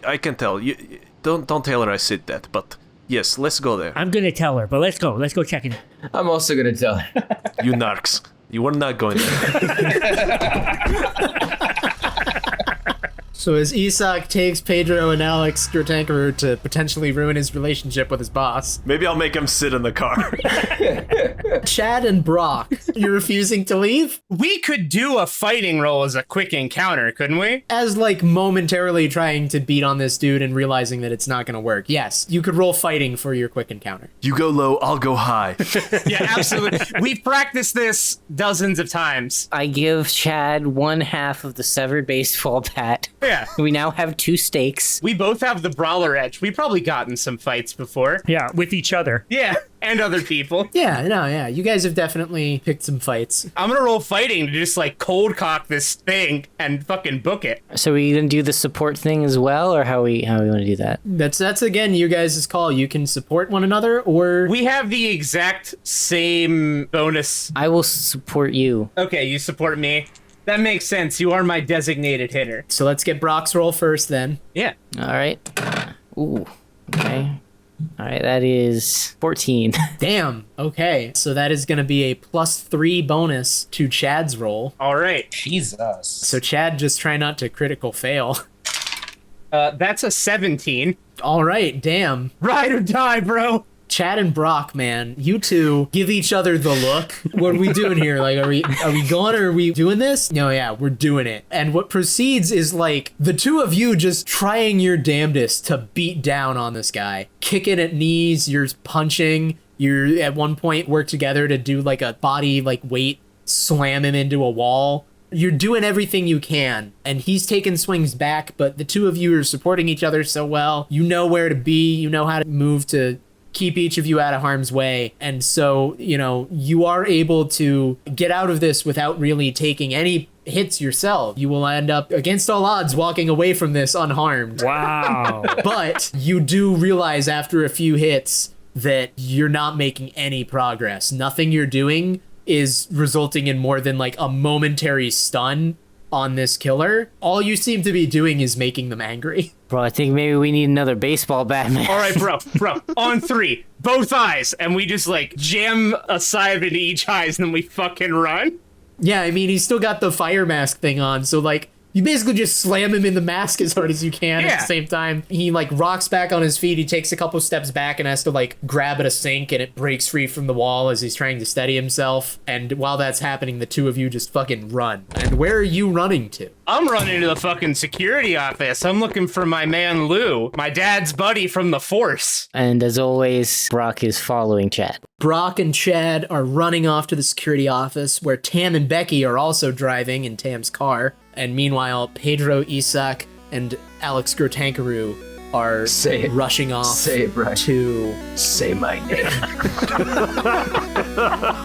I can tell. You don't tell her I said that, but yes, let's go there. I'm gonna tell her, but let's go. Let's go check it out. I'm also gonna tell her. You narcs. You are not going there. So as Isak takes Pedro and Alex Grotankaroo to potentially ruin his relationship with his boss, Maybe I'll make him sit in the car. Chad and Brock, You're refusing to leave? We could do a fighting roll as a quick encounter, couldn't we? As like momentarily trying to beat on this dude and realizing that it's not going to work. Yes, you could roll fighting for your quick encounter. You go low, I'll go high. Yeah, absolutely. We've practiced this dozens of times. I give Chad one half of the severed baseball bat. Yeah. We now have 2 stakes. We both have the brawler edge. We've probably gotten some fights before. Yeah, with each other. Yeah, and other people. Yeah. You guys have definitely picked some fights. I'm gonna roll fighting to just like cold cock this thing and fucking book it. So we gonna do the support thing as well, or how we want to do that? That's again you guys' call. You can support one another, or We have the exact same bonus. I will support you. Okay, you support me. That makes sense. You are my designated hitter. so let's get Brock's roll first then. Yeah. All right. Ooh. Okay. All right. That is 14. Damn. Okay, so that is going to be a +3 bonus to Chad's roll. All right. Jesus. So Chad, just try not to critical fail. That's a 17. All right, damn. Ride or die, bro. Chad and Brock, man, you two give each other the look. What are we doing here? Like, are we going or are we doing this? No, yeah, we're doing it. And what proceeds is like the two of you just trying your damnedest to beat down on this guy. Kicking at knees, you're punching. You're at one point work together to do like a body like weight, slam him into a wall. You're doing everything you can, and he's taking swings back, but the two of you are supporting each other so well. You know where to be, you know how to move to keep each of you out of harm's way. And so, you are able to get out of this without really taking any hits yourself. You will end up, against all odds, walking away from this unharmed. Wow. But you do realize after a few hits that you're not making any progress. Nothing you're doing is resulting in more than like a momentary stun on this killer. All you seem to be doing is making them angry. Bro, I think maybe we need another baseball bat, man. All right, bro, on 3, both eyes, and we just like jam a side into each eyes, and then we fucking run. Yeah, I mean, he's still got the fire mask thing on, so like, you basically just slam him in the mask as hard as you can at the same time. He like rocks back on his feet. He takes a couple steps back and has to like grab at a sink, and it breaks free from the wall as he's trying to steady himself. And while that's happening, the two of you just fucking run. And where are you running to? I'm running to the fucking security office. I'm looking for my man Lou, my dad's buddy from the Force. And as always, Brock is following Chad. Brock and Chad are running off to the security office, where Tam and Becky are also driving in Tam's car. And meanwhile, Pedro, Isak, and Alex Grotankaroo are rushing off to... Say my name.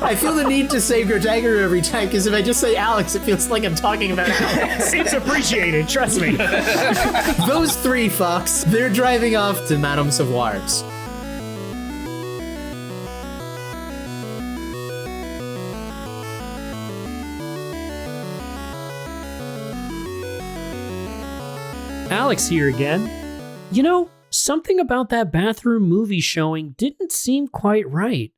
I feel the need to say Grotankaroo every time, because if I just say Alex, it feels like I'm talking about Alex. It's appreciated, trust me. Those 3 fucks, they're driving off to Madame Savoire's. Alex here again. Something about that bathroom movie showing didn't seem quite right.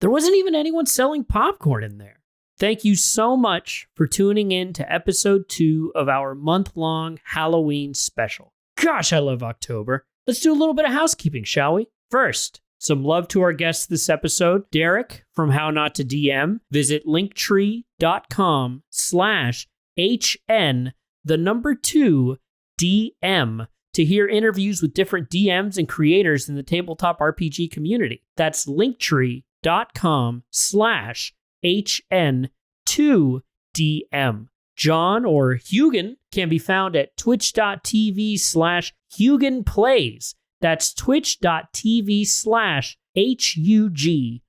There wasn't even anyone selling popcorn in there. Thank you so much for tuning in to episode 2 of our month-long Halloween special. Gosh, I love October. Let's do a little bit of housekeeping, shall we? First, some love to our guests this episode. Derrick from How Not to DM. Visit linktr.com/HN2DM to hear interviews with different DMs and creators in the tabletop RPG community. That's linktr.com/HN2DM. John or Hugin can be found at twitch.tv/HuginPlays. That's twitch.tv/HUGINN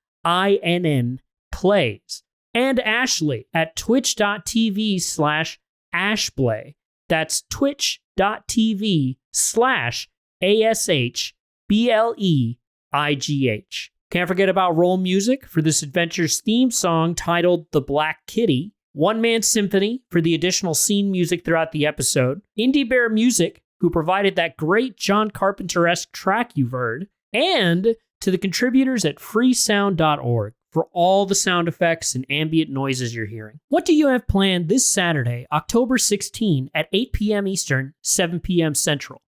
and Ashleigh at twitch.tv/Ashleigh. That's twitch.tv/ASHBLEIGH. Can't forget about roll music for this adventure's theme song titled The Black Kitty, One Man Symphony for the additional scene music throughout the episode, Indie Bear Music, who provided that great John Carpenter-esque track you've heard, and to the contributors at freesound.org for all the sound effects and ambient noises you're hearing. What do you have planned this Saturday, October 16 at 8 p.m. Eastern, 7 p.m. Central?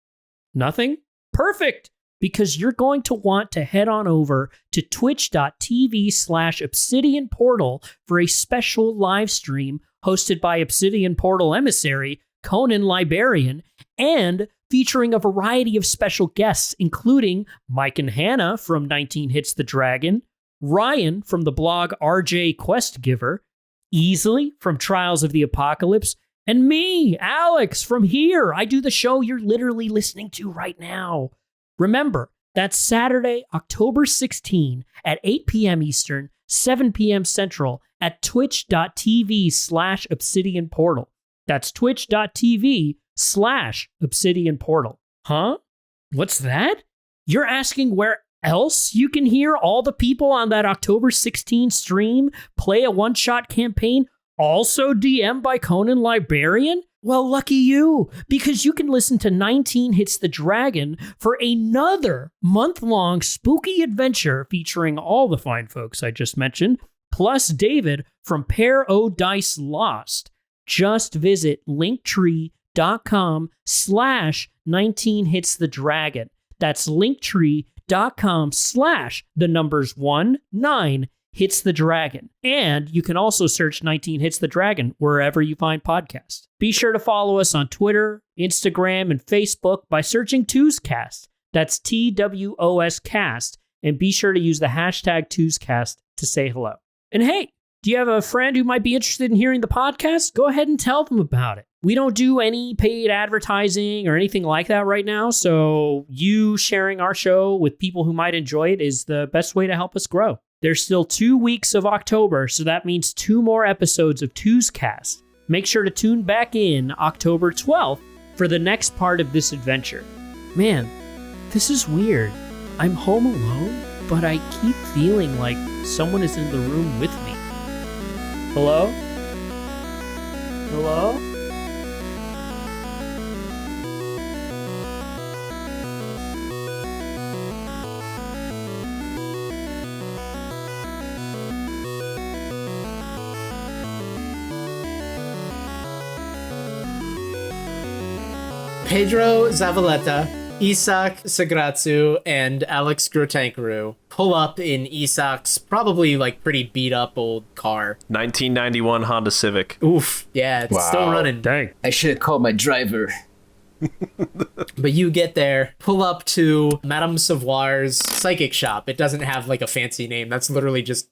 Nothing? Perfect! because you're going to want to head on over to twitch.tv/Obsidian Portal for a special live stream hosted by Obsidian Portal emissary Conan Librarian and featuring a variety of special guests, including Mike and Hannah from 19 Hits the Dragon, Ryan from the blog RJQuestGiver, Easily from Trials of the Apocalypse, and me, Alex, from here. I do the show you're literally listening to right now. Remember, that's Saturday, October 16 at 8 p.m. Eastern, 7 p.m. Central at twitch.tv/Obsidian Portal. That's twitch.tv/Obsidian Portal. Huh? What's that? You're asking where else you can hear all the people on that October 16 stream play a one-shot campaign, also DM'd by Conan Librarian? Well, lucky you, because you can listen to 19 Hits the Dragon for another month-long spooky adventure featuring all the fine folks I just mentioned, plus David from Pair O Dice Lost. Just visit linktree.com/19 Hits the Dragon. That's linktree.com/19 Hits the Dragon. And you can also search 19 Hits the Dragon wherever you find podcasts. Be sure to follow us on Twitter, Instagram, and Facebook by searching TwoScast. That's TWOS Cast. And be sure to use the hashtag TwoScast to say hello. And hey, do you have a friend who might be interested in hearing the podcast? Go ahead and tell them about it. We don't do any paid advertising or anything like that right now, so you sharing our show with people who might enjoy it is the best way to help us grow. There's still 2 weeks of October, so that means 2 more episodes of TwoScast. Make sure to tune back in October 12th for the next part of this adventure. Man, this is weird. I'm home alone, but I keep feeling like someone is in the room with me. Hello? Hello? Pedro Zavaleta, Isak Sagratsu, and Alex Grotankaru pull up in Isak's probably like pretty beat up old car. 1991 Honda Civic. Oof. Yeah, it's still running. Dang. I should have called my driver. But you get there, pull up to Madame Savoir's psychic shop. It doesn't have like a fancy name. That's literally just,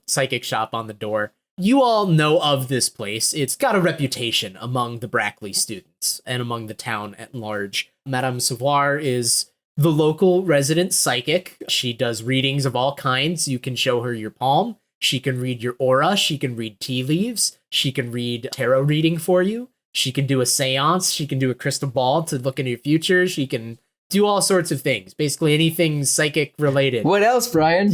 psychic shop on the door. You all know of this place. It's got a reputation among the Brackley students and among the town at large. Madame Savoir is the local resident psychic. She does readings of all kinds. You can show her your palm. She can read your aura. She can read tea leaves. She can read tarot reading for you. She can do a seance. She can do a crystal ball to look into your future. She can do all sorts of things. Basically anything psychic related. What else, Brian?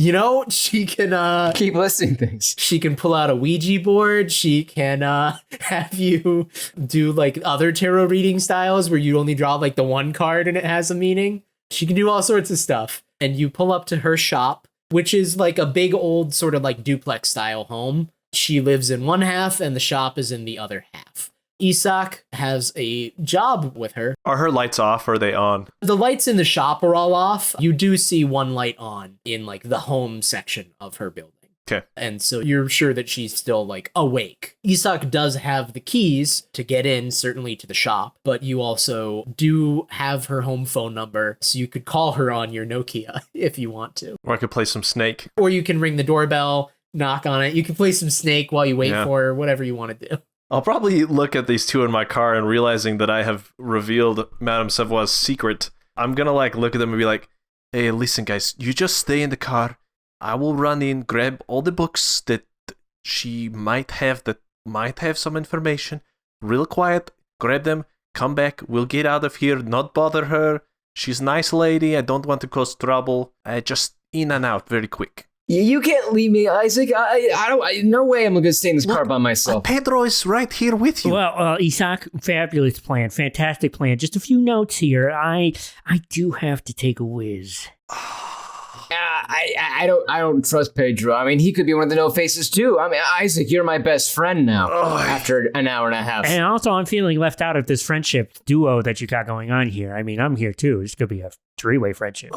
She can Keep listing things. She can pull out a Ouija board. She can have you do like other tarot reading styles where you only draw like the one card and it has a meaning. She can do all sorts of stuff. And you pull up to her shop, which is like a big old sort of like duplex style home. She lives in one half and the shop is in the other half. Isak has a job with her. Are her lights off or are they on? The lights in the shop are all off. You do see one light on in like the home section of her building. Okay. And so you're sure that she's still like awake. Isak does have the keys to get in, certainly to the shop, but you also do have her home phone number, so you could call her on your Nokia if you want to. Or I could play some Snake. Or you can ring the doorbell, knock on it. You can play some Snake while you wait for her, whatever you want to do. I'll probably look at these two in my car and realizing that I have revealed Madame Savoie's secret. I'm gonna look at them and be like, hey, listen guys, you just stay in the car. I will run in, grab all the books that she might have that might have some information. Real quiet, grab them, come back, we'll get out of here, not bother her. She's a nice lady, I don't want to cause trouble. Just in and out very quick. You can't leave me, Isaac. No way I'm going to stay in this car by myself. Pedro is right here with you. Well, Isak, fabulous plan. Fantastic plan. Just a few notes here. I do have to take a whiz. I don't trust Pedro. I mean, he could be one of the no faces too. I mean, Isaac, you're my best friend now. After an hour and a half. And also, I'm feeling left out of this friendship duo that you got going on here. I mean, I'm here too. This could be a three-way friendship.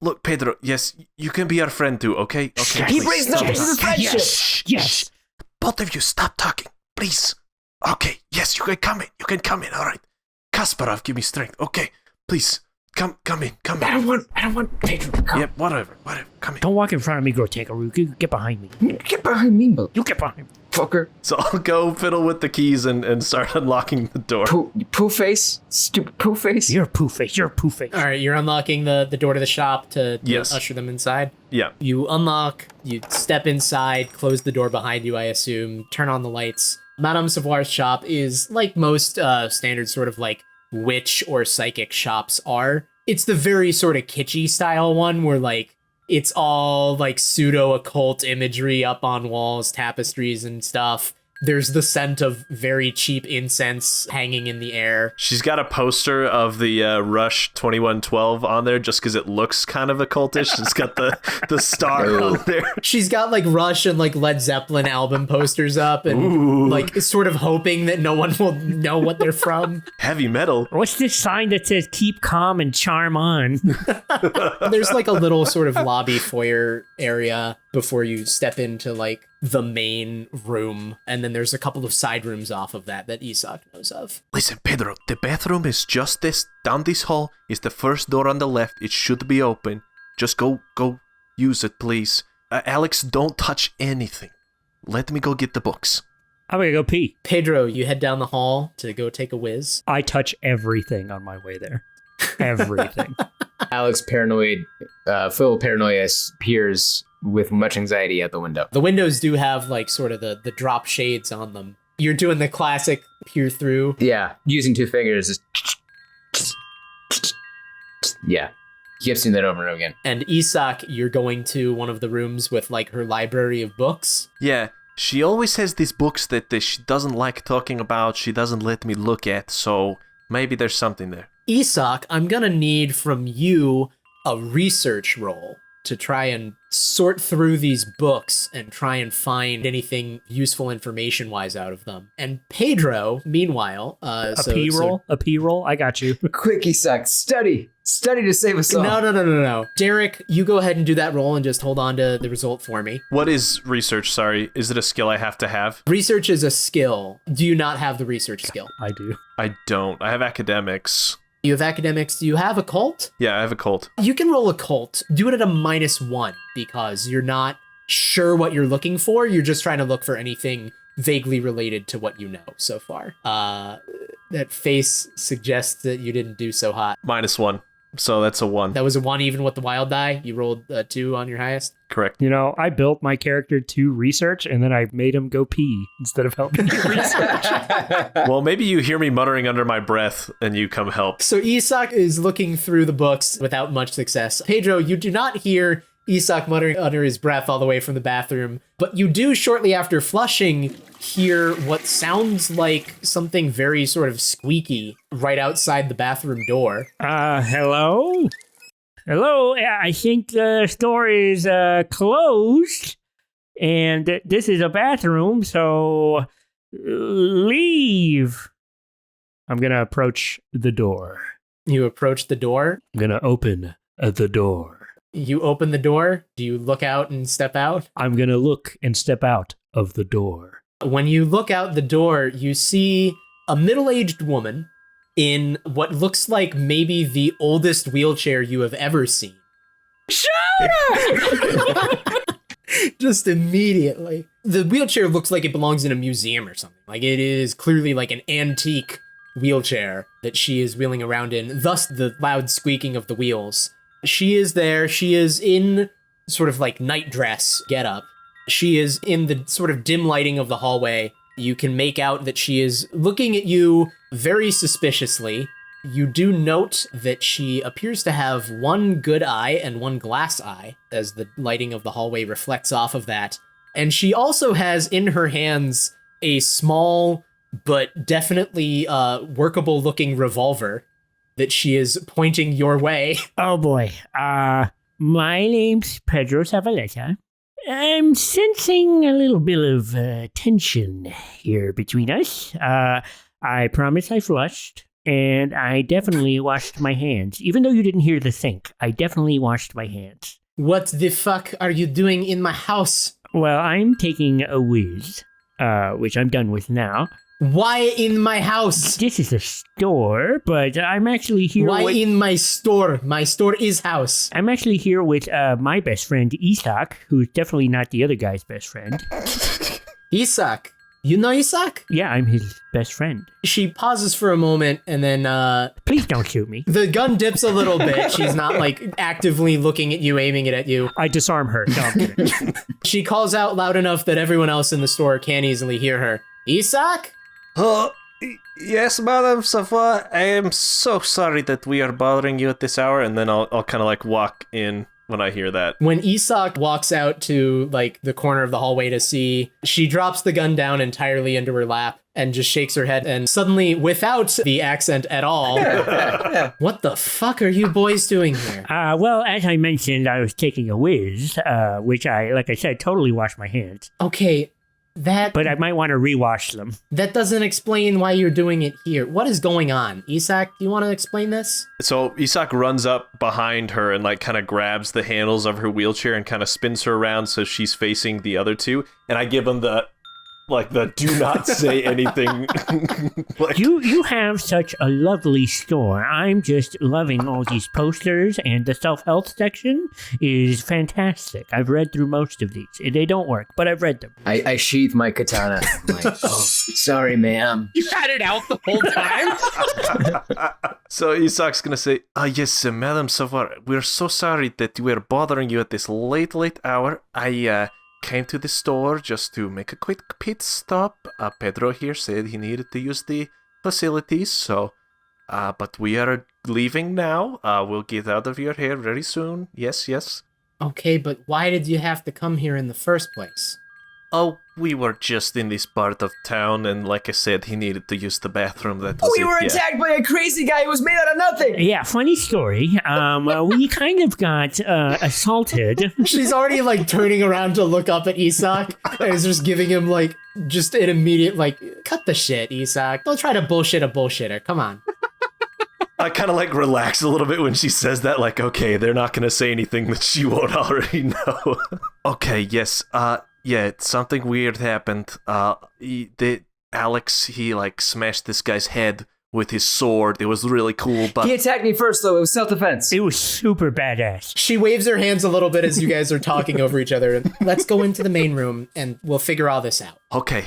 Look, Pedro, yes, you can be our friend too, okay? Okay. He brings no to the friendship. Yes. Both of you, stop talking, please. Okay, yes, you can come in. You can come in, all right. Kasparov, give me strength. Okay, please, come in. I don't want Pedro to come. Yep, whatever, come in. Don't walk in front of me, Grotegaru. You get behind me. Get behind me, You get behind me. fucker. So I'll go fiddle with the keys and start unlocking the door. Poo face. Stupid poo face. You're a poo face. All right, you're unlocking the door to the shop to Yes. usher them inside. Yeah. You unlock, you step inside, close the door behind you, I assume, turn on the lights. Madame Savoir's shop is like most standard sort of like witch or psychic shops are. It's the very sort of kitschy style one where like it's all like pseudo occult imagery up on walls, tapestries and stuff. There's the scent of very cheap incense hanging in the air. She's got a poster of the Rush 2112 on there just because it looks kind of occultish. It's got the star on there. She's got like Rush and like Led Zeppelin album posters up and like sort of hoping that no one will know what they're from. Heavy metal. What's this sign that says keep calm and charm on? There's like a little sort of lobby foyer area before you step into like the main room, and then there's a couple of side rooms off of that Isak knows of. Listen, Pedro, the bathroom is just this. Down this hall is the first door on the left. It should be open. Just go use it, please. Alex, don't touch anything. Let me go get the books. I'm gonna go pee. Pedro, you head down the hall to go take a whiz. I touch everything on my way there. Everything. Alex, paranoid, full of paranoia, peers with much anxiety at the window. The windows do have like sort of the drop shades on them. You're doing the classic peer through. Yeah, using two fingers. Yeah, you keep seeing that over and over again. And Isak, you're going to one of the rooms with like her library of books. Yeah, she always has these books that she doesn't like talking about. She doesn't let me look at, so maybe there's something there. Isak, I'm gonna need from you a research roll to try and sort through these books and try and find anything useful information-wise out of them. And Pedro, meanwhile, A P roll. I got you. Quick, Isak, study to save us all. No. Derrick, you go ahead and do that roll and just hold on to the result for me. What is research? Sorry, is it a skill I have to have? Research is a skill. Do you not have the research skill? I do. I don't. I have academics. You have academics. Do you have occult? Yeah, I have occult. You can roll occult. Do it at a -1 because you're not sure what you're looking for. You're just trying to look for anything vaguely related to what you know so far. That face suggests that you didn't do so hot. -1. So that's a 1. That was a 1 even with the wild die. You rolled a 2 on your highest. Correct. You know, I built my character to research, and then I made him go pee instead of helping me research. Well, maybe you hear me muttering under my breath and you come help. So Isak is looking through the books without much success. Pedro, you do not hear Isak muttering under his breath all the way from the bathroom, but you do shortly after flushing hear what sounds like something very sort of squeaky right outside the bathroom door. Hello? Hello, I think the store is closed, and this is a bathroom, so leave. I'm gonna approach the door. You approach the door. I'm gonna open the door. You open the door. Do you look out and step out? I'm gonna look and step out of the door. When you look out the door, you see a middle-aged woman in what looks like maybe the oldest wheelchair you have ever seen. Shut up! Just immediately. The wheelchair looks like it belongs in a museum or something. Like it is clearly like an antique wheelchair that she is wheeling around in, thus the loud squeaking of the wheels. She is there. She is in sort of like night dress getup. She is in the sort of dim lighting of the hallway. You can make out that she is looking at you very suspiciously. You do note that she appears to have one good eye and one glass eye, as the lighting of the hallway reflects off of that. And she also has in her hands a small but definitely workable looking revolver that she is pointing your way. Oh boy. My name's Pedro Zavaleta. I'm sensing a little bit of tension here between us. I promise I flushed, and I definitely washed my hands. Even though you didn't hear the sink, I definitely washed my hands. What the fuck are you doing in my house? Well, I'm taking a whiz, which I'm done with now. Why in my house? This is a store, but I'm actually here Why with... in my store? My store is house. I'm actually here with my best friend, Isak, who's definitely not the other guy's best friend. Isak. You know Isak? Yeah, I'm his best friend. She pauses for a moment and then, Please don't shoot me. the gun dips a little bit. She's not, like, actively looking at you, aiming it at you. I disarm her. No, I'm kidding. She calls out loud enough that everyone else in the store can't easily hear her. Isak? Yes, Madam Savoy, I am so sorry that we are bothering you at this hour, and then I'll kind of like walk in when I hear that. When Isak walks out to, like, the corner of the hallway to see, she drops the gun down entirely into her lap and just shakes her head, and suddenly, without the accent at all, what the fuck are you boys doing here? Well, as I mentioned, I was taking a whiz, which I, like I said, totally washed my hands. Okay, But I might want to rewash them. that doesn't explain why you're doing it here. What is going on? Isak, do you want to explain this? So Isak runs up behind her and like kind of grabs the handles of her wheelchair and kind of spins her around so she's facing the other two. And I give him the do not say anything. Like, You have such a lovely store. I'm just loving all these posters, and the self-help section is fantastic. I've read through most of these. They don't work, but I've read them. I sheath my katana. I'm like, oh, sorry, ma'am. You had it out the whole time? So Isak's gonna say, yes, Madam Savoy, we're so sorry that we're bothering you at this late hour. I came to the store just to make a quick pit stop. Pedro here said he needed to use the facilities, so but we are leaving now. We'll get out of your hair very soon. Yes. Okay, but why did you have to come here in the first place? Oh, we were just in this part of town, and like I said, he needed to use the bathroom. That was We were attacked by a crazy guy who was made out of nothing. Yeah, funny story. We kind of got assaulted. She's already, like, turning around to look up at Isak and is just giving him, like, just an immediate, like, cut the shit, Isak. Don't try to bullshit a bullshitter. Come on. I kind of like relax a little bit when she says that, like, okay, they're not going to say anything that she won't already know. Okay, yes, yeah, something weird happened. Alex, he like smashed this guy's head with his sword. It was really cool, but He attacked me first, though. It was self-defense. It was super badass. She waves her hands a little bit as you guys are talking over each other. Let's go into the main room and we'll figure all this out. Okay,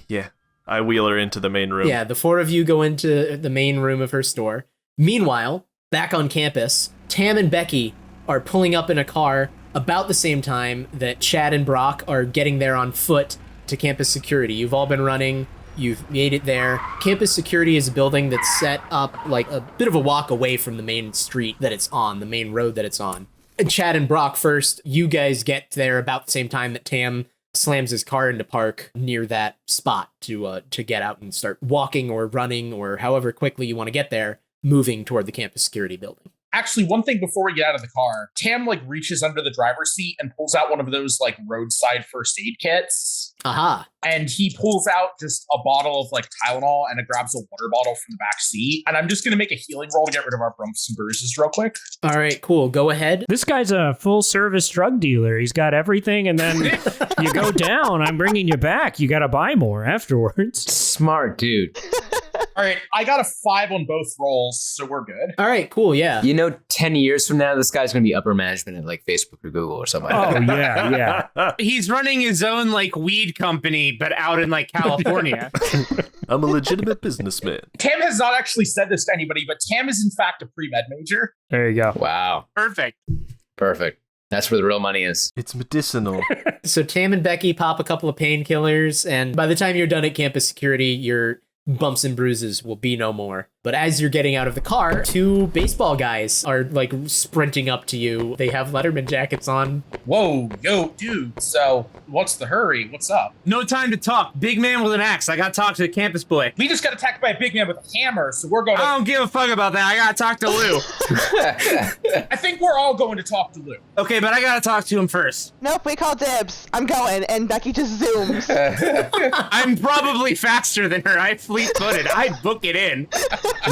yeah. I wheel her into the main room. Yeah, the four of you go into the main room of her store. Meanwhile, back on campus, Tam and Becky are pulling up in a car about the same time that Chad and Brock are getting there on foot to campus security. You've all been running. You've made it there. Campus security is a building that's set up like a bit of a walk away from the main street that it's on, the main road that it's on. And Chad and Brock first, you guys get there about the same time that Tam slams his car into park near that spot to get out and start walking or running or however quickly you want to get there, moving toward the campus security building. Actually, one thing before we get out of the car, Tam like reaches under the driver's seat and pulls out one of those like roadside first aid kits. Aha. And he pulls out just a bottle of like Tylenol and grabs a water bottle from the back seat. And I'm just going to make a healing roll to get rid of our bumps and bruises real quick. All right, cool. Go ahead. This guy's a full-service drug dealer. He's got everything, and then you go down, I'm bringing you back. You got to buy more afterwards. Smart dude. All right, I got a 5 on both rolls, so we're good. All right, cool. Yeah. You know, 10 years from now, this guy's going to be upper management at like Facebook or Google or something like that. Oh, yeah. He's running his own like weed company, but out in like California. I'm a legitimate businessman. Tam has not actually said this to anybody, but Tam is in fact a pre-med major. There you go. Wow. Perfect. Perfect. That's where the real money is. It's medicinal. So Tam and Becky pop a couple of painkillers, and by the time you're done at campus security, your bumps and bruises will be no more. But as you're getting out of the car, two baseball guys are like sprinting up to you. They have Letterman jackets on. Whoa, yo, dude. So what's the hurry? What's up? No time to talk. Big man with an axe. I gotta talk to the campus boy. We just got attacked by a big man with a hammer, so we're going to... I don't give a fuck about that. I gotta talk to Lou. I think we're all going to talk to Lou. Okay, but I gotta talk to him first. Nope, we call dibs. I'm going, and Becky just zooms. I'm probably faster than her. I fleet-footed. I book it in.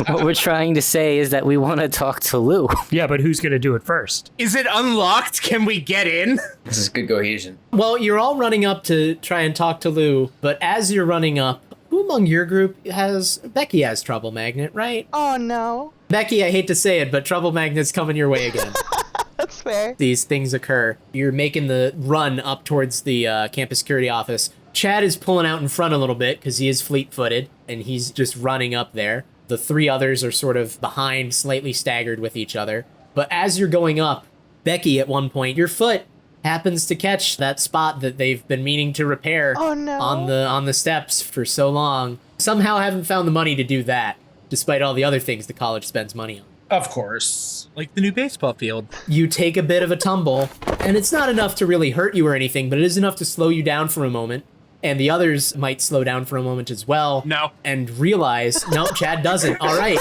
What we're trying to say is that we want to talk to Lou. Yeah, but who's gonna do it first? Is it unlocked? Can we get in? This is good cohesion. Well, you're all running up to try and talk to Lou, but as you're running up, who among your group has... Becky has Trouble Magnet, right? Oh, no. Becky, I hate to say it, but Trouble Magnet's coming your way again. That's fair. These things occur. You're making the run up towards the campus security office. Chad is pulling out in front a little bit because he is fleet-footed, and he's just running up there. The three others are sort of behind, slightly staggered with each other. But as you're going up, Becky, at one point, your foot happens to catch that spot that they've been meaning to repair Oh, no. on the steps for so long. Somehow haven't found the money to do that, despite all the other things the college spends money on. Of course. Like the new baseball field. You take a bit of a tumble, and it's not enough to really hurt you or anything, but it is enough to slow you down for a moment. And the others might slow down for a moment as well. No. And realize, no, Chad doesn't. All right.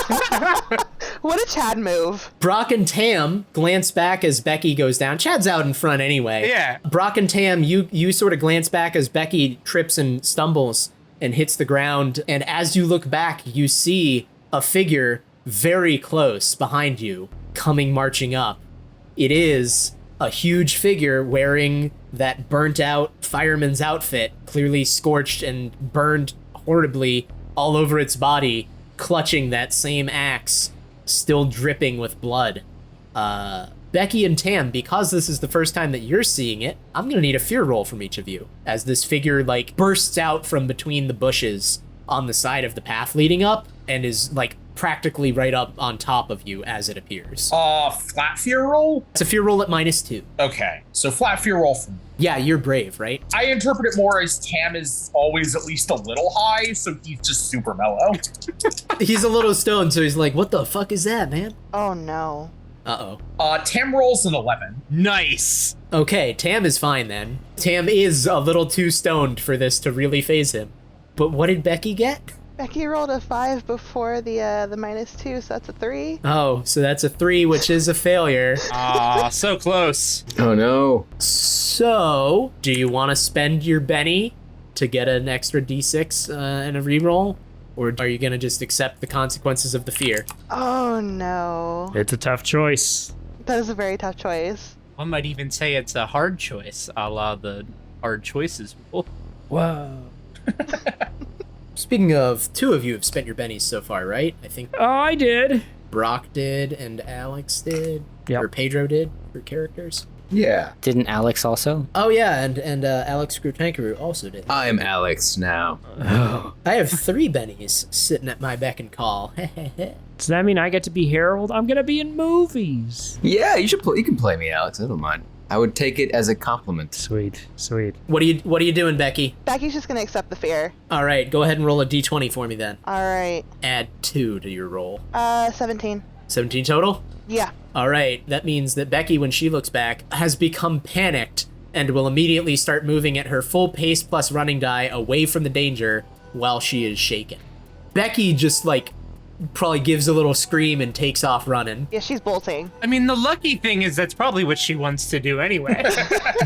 What a Chad move. Brock and Tam glance back as Becky goes down. Chad's out in front anyway. Yeah. Brock and Tam, you sort of glance back as Becky trips and stumbles and hits the ground. And as you look back, you see a figure very close behind you coming marching up. It is a huge figure wearing that burnt out fireman's outfit, clearly scorched and burned horribly all over its body, clutching that same axe, still dripping with blood. Becky and Tam, because this is the first time that you're seeing it, I'm gonna need a fear roll from each of you as this figure like bursts out from between the bushes on the side of the path leading up and is like practically right up on top of you as it appears. Flat fear roll? It's a fear roll at -2. Okay, so flat fear roll for me. Yeah, you're brave, right? I interpret it more as Tam is always at least a little high, so he's just super mellow. He's a little stoned, so he's like, what the fuck is that, man? Oh, no. Uh-oh. Tam rolls an 11. Nice. Okay, Tam is fine then. Tam is a little too stoned for this to really faze him. But what did Becky get? Becky rolled a 5 before the -2, so that's a 3. Oh, so that's a 3, which is a failure. Aw, so close. Oh no. So, do you want to spend your Benny to get an extra D6 and a reroll? Or are you going to just accept the consequences of the fear? Oh, no. It's a tough choice. That is a very tough choice. One might even say it's a hard choice, a la the hard choices rule. Whoa. Speaking of, 2 of you have spent your bennies so far, right? I think Oh, I did. Brock did and Alex did. Yep. Or Pedro did for characters. Yeah. Didn't Alex also? Oh yeah, and Alex Grutankaroo also did. I'm Alex now. I have 3 bennies sitting at my beck and call. Does that mean I get to be Harold? I'm gonna be in movies. Yeah, you should. You can play me, Alex. I don't mind. I would take it as a compliment. Sweet, sweet. What are you doing, Becky? Becky's just gonna accept the fear. All right, go ahead and roll a d20 for me then. All right. Add 2 to your roll. 17. 17 total? Yeah. All right, that means that Becky, when she looks back, has become panicked and will immediately start moving at her full pace plus running die away from the danger while she is shaken. Becky just like probably gives a little scream and takes off running. Yeah, she's bolting. I mean, the lucky thing is that's probably what she wants to do anyway.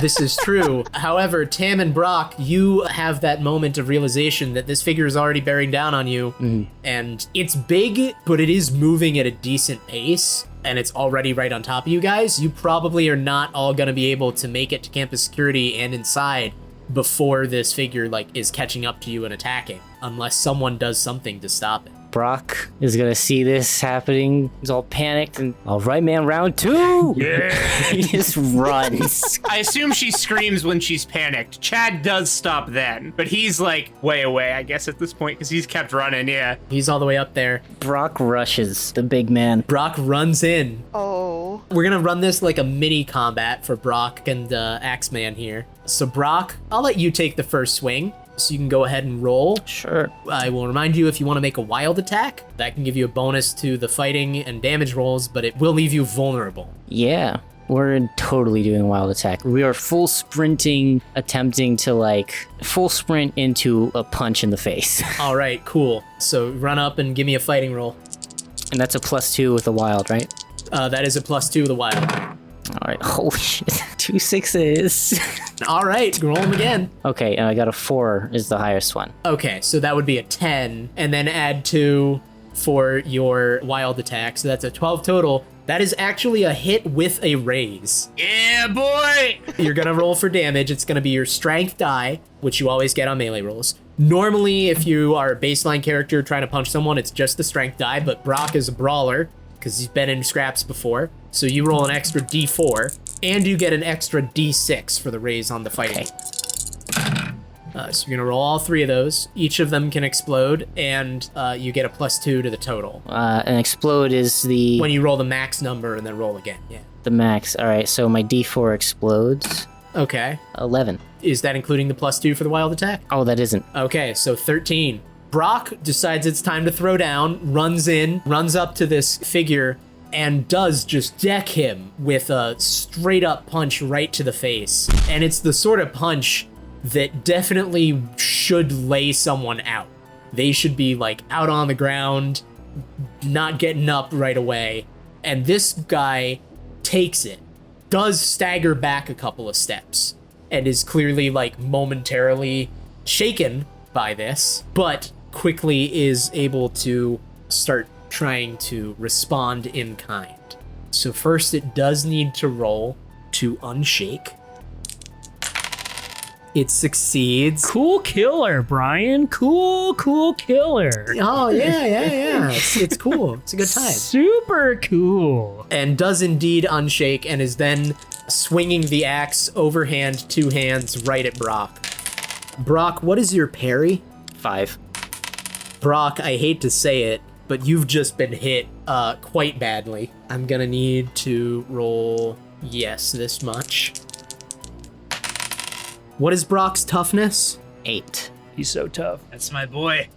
This is true. However, Tam and Brock, you have that moment of realization that this figure is already bearing down on you. And it's big, but it is moving at a decent pace. And it's already right on top of you guys. You probably are not all going to be able to make it to campus security and inside before this figure like is catching up to you and attacking, unless someone does something to stop it. Brock is gonna see this happening. He's all panicked and, all right, man, round 2. Yeah. He just runs. I assume she screams when she's panicked. Chad does stop then, but he's like way away, I guess, at this point, because he's kept running, yeah. He's all the way up there. Brock rushes the big man. Brock runs in. Oh. We're gonna run this like a mini combat for Brock and Axeman here. So Brock, I'll let you take the first swing. So you can go ahead and roll. Sure. I will remind you, if you want to make a wild attack, that can give you a bonus to the fighting and damage rolls, but it will leave you vulnerable. Yeah. We're totally doing a wild attack. We are full sprinting, attempting to full sprint into a punch in the face. All right, cool. So run up and give me a fighting roll. And that's a +2 with a wild, right? That is a +2 with a wild. All right. Holy shit. 2 6s. All right, roll them again. Okay, and I got a 4 is the highest one. Okay, so that would be a 10, and then add 2 for your wild attack. So that's a 12 total. That is actually a hit with a raise. Yeah, boy! You're gonna roll for damage. It's gonna be your strength die, which you always get on melee rolls. Normally, if you are a baseline character trying to punch someone, it's just the strength die, but Brock is a brawler, because he's been in scraps before. So you roll an extra d4, and you get an extra d6 for the raise on the fighting. Okay. So you're gonna roll all 3 of those. Each of them can explode, and you get a +2 to the total. And explode is the When you roll the max number and then roll again, yeah. the max. All right, so my D4 explodes. Okay. 11. Is that including the +2 for the wild attack? Oh, that isn't. Okay, so 13. Brock decides it's time to throw down, runs in, runs up to this figure, and does just deck him with a straight up punch right to the face. And it's the sort of punch that definitely should lay someone out. They should be out on the ground, not getting up right away. And this guy takes it, does stagger back a couple of steps, and is clearly momentarily shaken by this, but quickly is able to start trying to respond in kind. So first it does need to roll to unshake. It succeeds. Cool killer, Brian. Cool killer. Oh, yeah. It's cool. It's a good time. Super cool. And does indeed unshake, and is then swinging the axe overhand, 2 hands, right at Brock. Brock, what is your parry? 5. Brock, I hate to say it, but you've just been hit quite badly. I'm gonna need to roll, yes, this much. What is Brock's toughness? 8. He's so tough. That's my boy.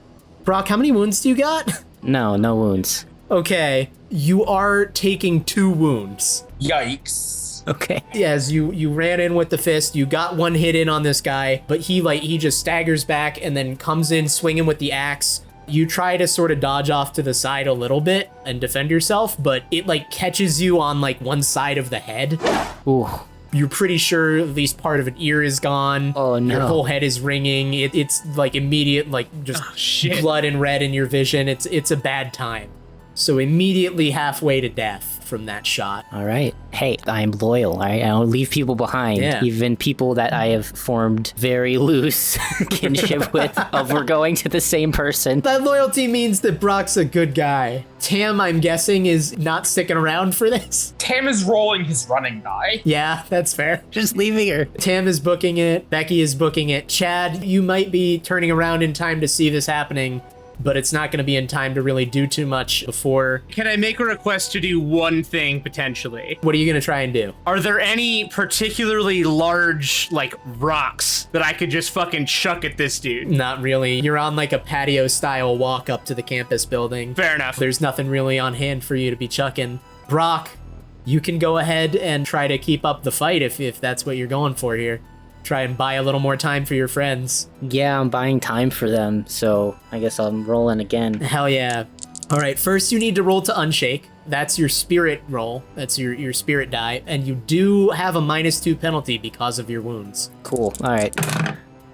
Brock, how many wounds do you got? No wounds. Okay, you are taking 2 wounds. Yikes. Okay. As you ran in with the fist, you got 1 hit in on this guy, but he just staggers back and then comes in swinging with the axe. You try to sort of dodge off to the side a little bit and defend yourself, but it catches you on one side of the head. Ooh. You're pretty sure at least part of an ear is gone. Oh, no. Your whole head is ringing. It's immediate, just blood and red in your vision. It's a bad time. So immediately halfway to death from that shot. All right. Hey, I'm loyal. All right? I don't leave people behind. Yeah. Even people that I have formed very loose kinship with of we're going to the same person. That loyalty means that Brock's a good guy. Tam, I'm guessing, is not sticking around for this. Tam is rolling his running die. Yeah, that's fair. Just leaving her. Tam is booking it. Becky is booking it. Chad, you might be turning around in time to see this happening, but it's not going to be in time to really do too much before. Can I make a request to do one thing potentially? What are you going to try and do? Are there any particularly large, rocks that I could just fucking chuck at this dude? Not really. You're on a patio style walk up to the campus building. Fair enough. There's nothing really on hand for you to be chucking. Brock, you can go ahead and try to keep up the fight if that's what you're going for here. Try and buy a little more time for your friends. Yeah, I'm buying time for them, so I guess I'm rolling again. Hell yeah. All right, first you need to roll to unshake. That's your spirit roll. That's your spirit die. And you do have a -2 penalty because of your wounds. Cool. All right.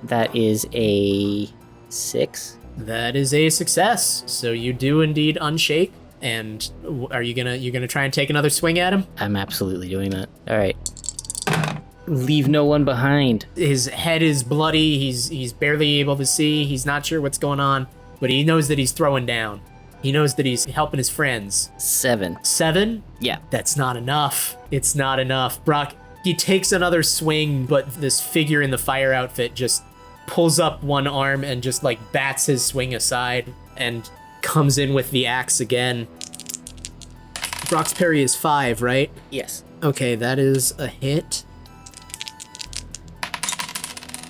That is a 6. That is a success. So you do indeed unshake. And are you gonna try and take another swing at him? I'm absolutely doing that. All right. Leave no one behind. His head is bloody. He's barely able to see. He's not sure what's going on, but he knows that he's throwing down. He knows that he's helping his friends. 7. 7? Yeah. That's not enough. It's not enough. Brock, he takes another swing, but this figure in the fire outfit just pulls up one arm and just bats his swing aside and comes in with the axe again. Brock's parry is 5, right? Yes. Okay, that is a hit.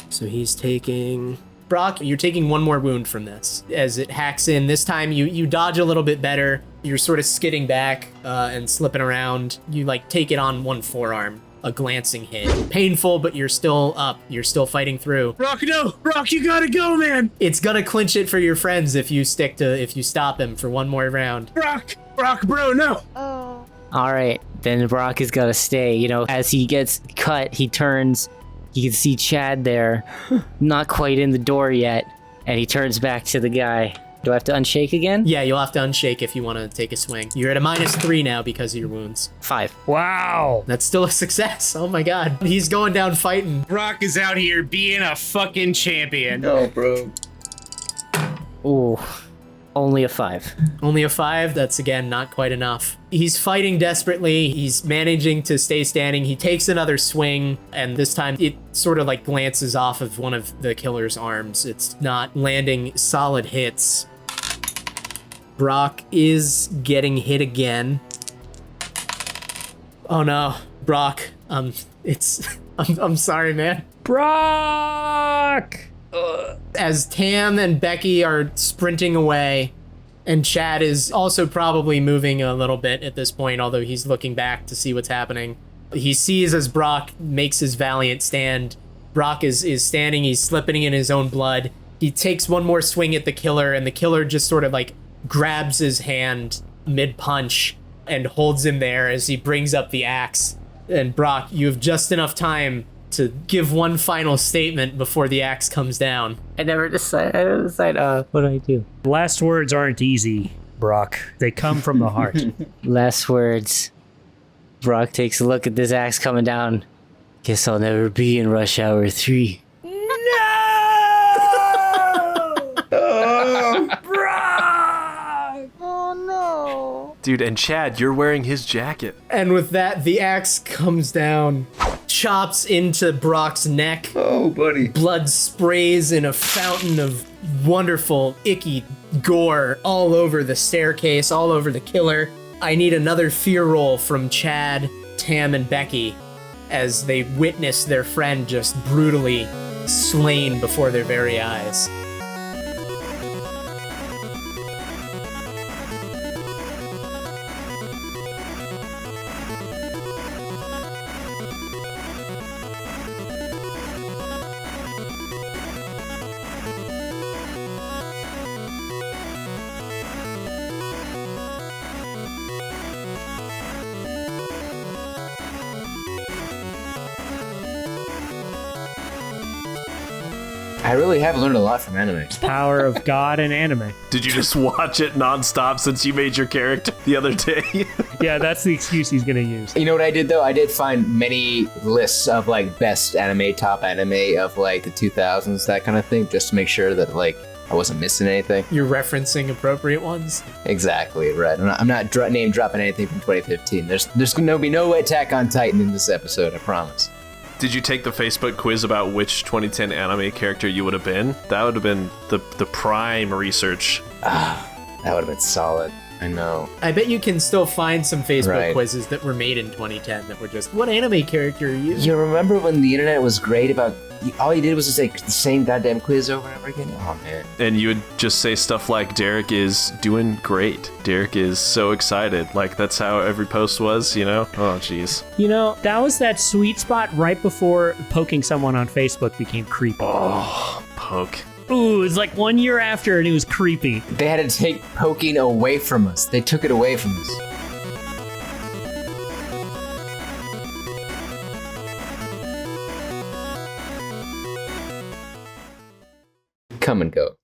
So he's taking Brock, you're taking one more wound from this. As it hacks in, this time you dodge a little bit better. You're sort of skidding back and slipping around. You like take it on one forearm, a glancing hit. Painful, but you're still up. You're still fighting through. Brock, no! Brock, you gotta go, man! It's gonna clinch it for your friends if you stop him for one more round. Brock, bro, no! Oh. All right, then Brock is gotta stay. You know, as he gets cut, he turns. You can see Chad there, not quite in the door yet, and he turns back to the guy. Do I have to unshake again? Yeah, you'll have to unshake if you want to take a swing. You're at a -3 now because of your wounds. 5. Wow. That's still a success. Oh my god. He's going down fighting. Brock is out here being a fucking champion. No, bro. Ooh, only a 5. Only a 5. That's, again, not quite enough. He's fighting desperately. He's managing to stay standing. He takes another swing, and this time it sort of like glances off of one of the killer's arms. It's not landing solid hits. Brock is getting hit again. Oh no, Brock. I'm sorry, man. Brock! As Tam and Becky are sprinting away, and Chad is also probably moving a little bit at this point, although he's looking back to see what's happening. He sees as Brock makes his valiant stand. Brock is standing, he's slipping in his own blood. He takes one more swing at the killer, and the killer just sort of like grabs his hand mid-punch and holds him there as he brings up the axe. And Brock, you have just enough time to give one final statement before the axe comes down. I never decide what do I do? Last words aren't easy, Brock. They come from the heart. Last words. Brock takes a look at this axe coming down. Guess I'll never be in Rush Hour 3. Oh no. Dude, and Chad, you're wearing his jacket. And with that, the axe comes down, chops into Brock's neck. Oh, buddy. Blood sprays in a fountain of wonderful, icky gore all over the staircase, all over the killer. I need another fear roll from Chad, Tam, and Becky as they witness their friend just brutally slain before their very eyes. I really have learned a lot from anime. Power of God and anime. Did you just watch it nonstop since you made your character the other day? Yeah, that's the excuse he's gonna use. You know what I did though? I did find many lists of like best anime, top anime of like the 2000s, that kind of thing, just to make sure that like I wasn't missing anything. You're referencing appropriate ones? Exactly, right. I'm not name dropping anything from 2015. There's gonna be no Attack on Titan in this episode, I promise. Did you take the Facebook quiz about which 2010 anime character you would have been? That would have been the prime research. That would have been solid. I know. I bet you can still find some Facebook Right. quizzes that were made in 2010 that were just, what anime character are you? You remember when the internet was great about all you did was just like the same goddamn quiz over and over again? Oh man. And you would just say stuff like, Derrick is doing great. Derrick is so excited. Like, that's how every post was, you know? Oh, jeez. You know, that was that sweet spot right before poking someone on Facebook became creepy. Oh, poke. Ooh, it's like 1 year after and it was creepy. They had to take poking away from us. They took it away from us. Come and go.